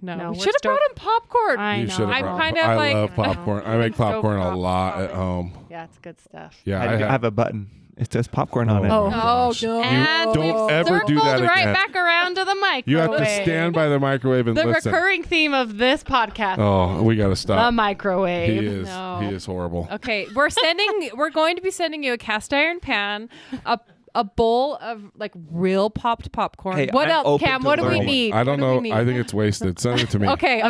Speaker 2: no! We should have brought him popcorn.
Speaker 3: I know. I love popcorn. I make popcorn a lot at home.
Speaker 4: Yeah, it's good stuff.
Speaker 3: Yeah,
Speaker 1: I have a button. It says popcorn on it.
Speaker 2: Oh no!
Speaker 3: You don't ever do that again.
Speaker 4: Right back around to the microwave.
Speaker 3: You have to stand by the microwave and listen.
Speaker 4: The recurring theme of this podcast.
Speaker 3: Oh, we got to stop.
Speaker 4: The microwave.
Speaker 3: He is horrible.
Speaker 2: Okay, we're going to be sending you a cast iron pan, a bowl of real popped popcorn.
Speaker 1: Hey,
Speaker 2: what else, Cam? What do we need?
Speaker 3: I don't know. I think it's wasted. Send it to me.
Speaker 2: Okay.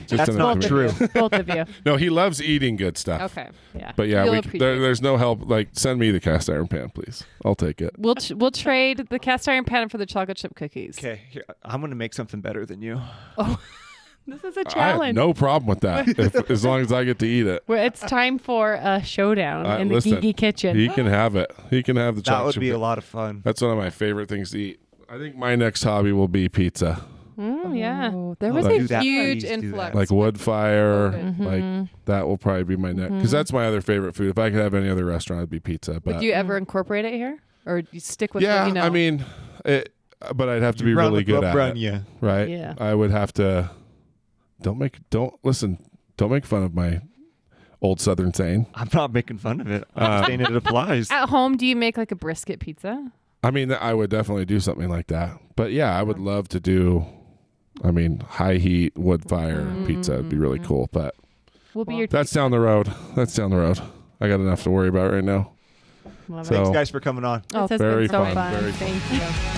Speaker 1: That's not true.
Speaker 4: Both of you.
Speaker 3: No, he loves eating good stuff.
Speaker 2: Okay. Yeah.
Speaker 3: But yeah, there's no help. Send me the cast iron pan, please. I'll take it.
Speaker 2: We'll trade the cast iron pan for the chocolate chip cookies.
Speaker 1: Okay, here, I'm going to make something better than you.
Speaker 2: Oh.
Speaker 4: This is a challenge.
Speaker 3: I have no problem with that, as long as I get to eat it.
Speaker 4: Well, it's time for a showdown in the Gygi kitchen.
Speaker 3: He can have it. He can have the chocolate.
Speaker 1: That would be a lot of fun.
Speaker 3: That's one of my favorite things to eat. I think my next hobby will be pizza.
Speaker 4: Yeah.
Speaker 2: There was a huge influx.
Speaker 3: Like wood fire. That will probably be my next. Because that's my other favorite food. If I could have any other restaurant, it'd be pizza. But
Speaker 2: would you ever incorporate it here? Or do you stick with
Speaker 3: what
Speaker 2: you know?
Speaker 3: I mean, but I'd have to be really good at it.
Speaker 1: Yeah.
Speaker 3: Right?
Speaker 4: Yeah.
Speaker 3: I would have to... Don't make fun of my old Southern saying.
Speaker 1: I'm not making fun of it. I'm saying it applies.
Speaker 2: At home, do you make a brisket pizza?
Speaker 3: I mean, I would definitely do something like that. But yeah, I would love to do, high heat wood fire pizza. It'd be really cool. But that's down the road. I got enough to worry about right now.
Speaker 1: Thanks, guys, for coming on.
Speaker 4: This has been so fun. Thank you.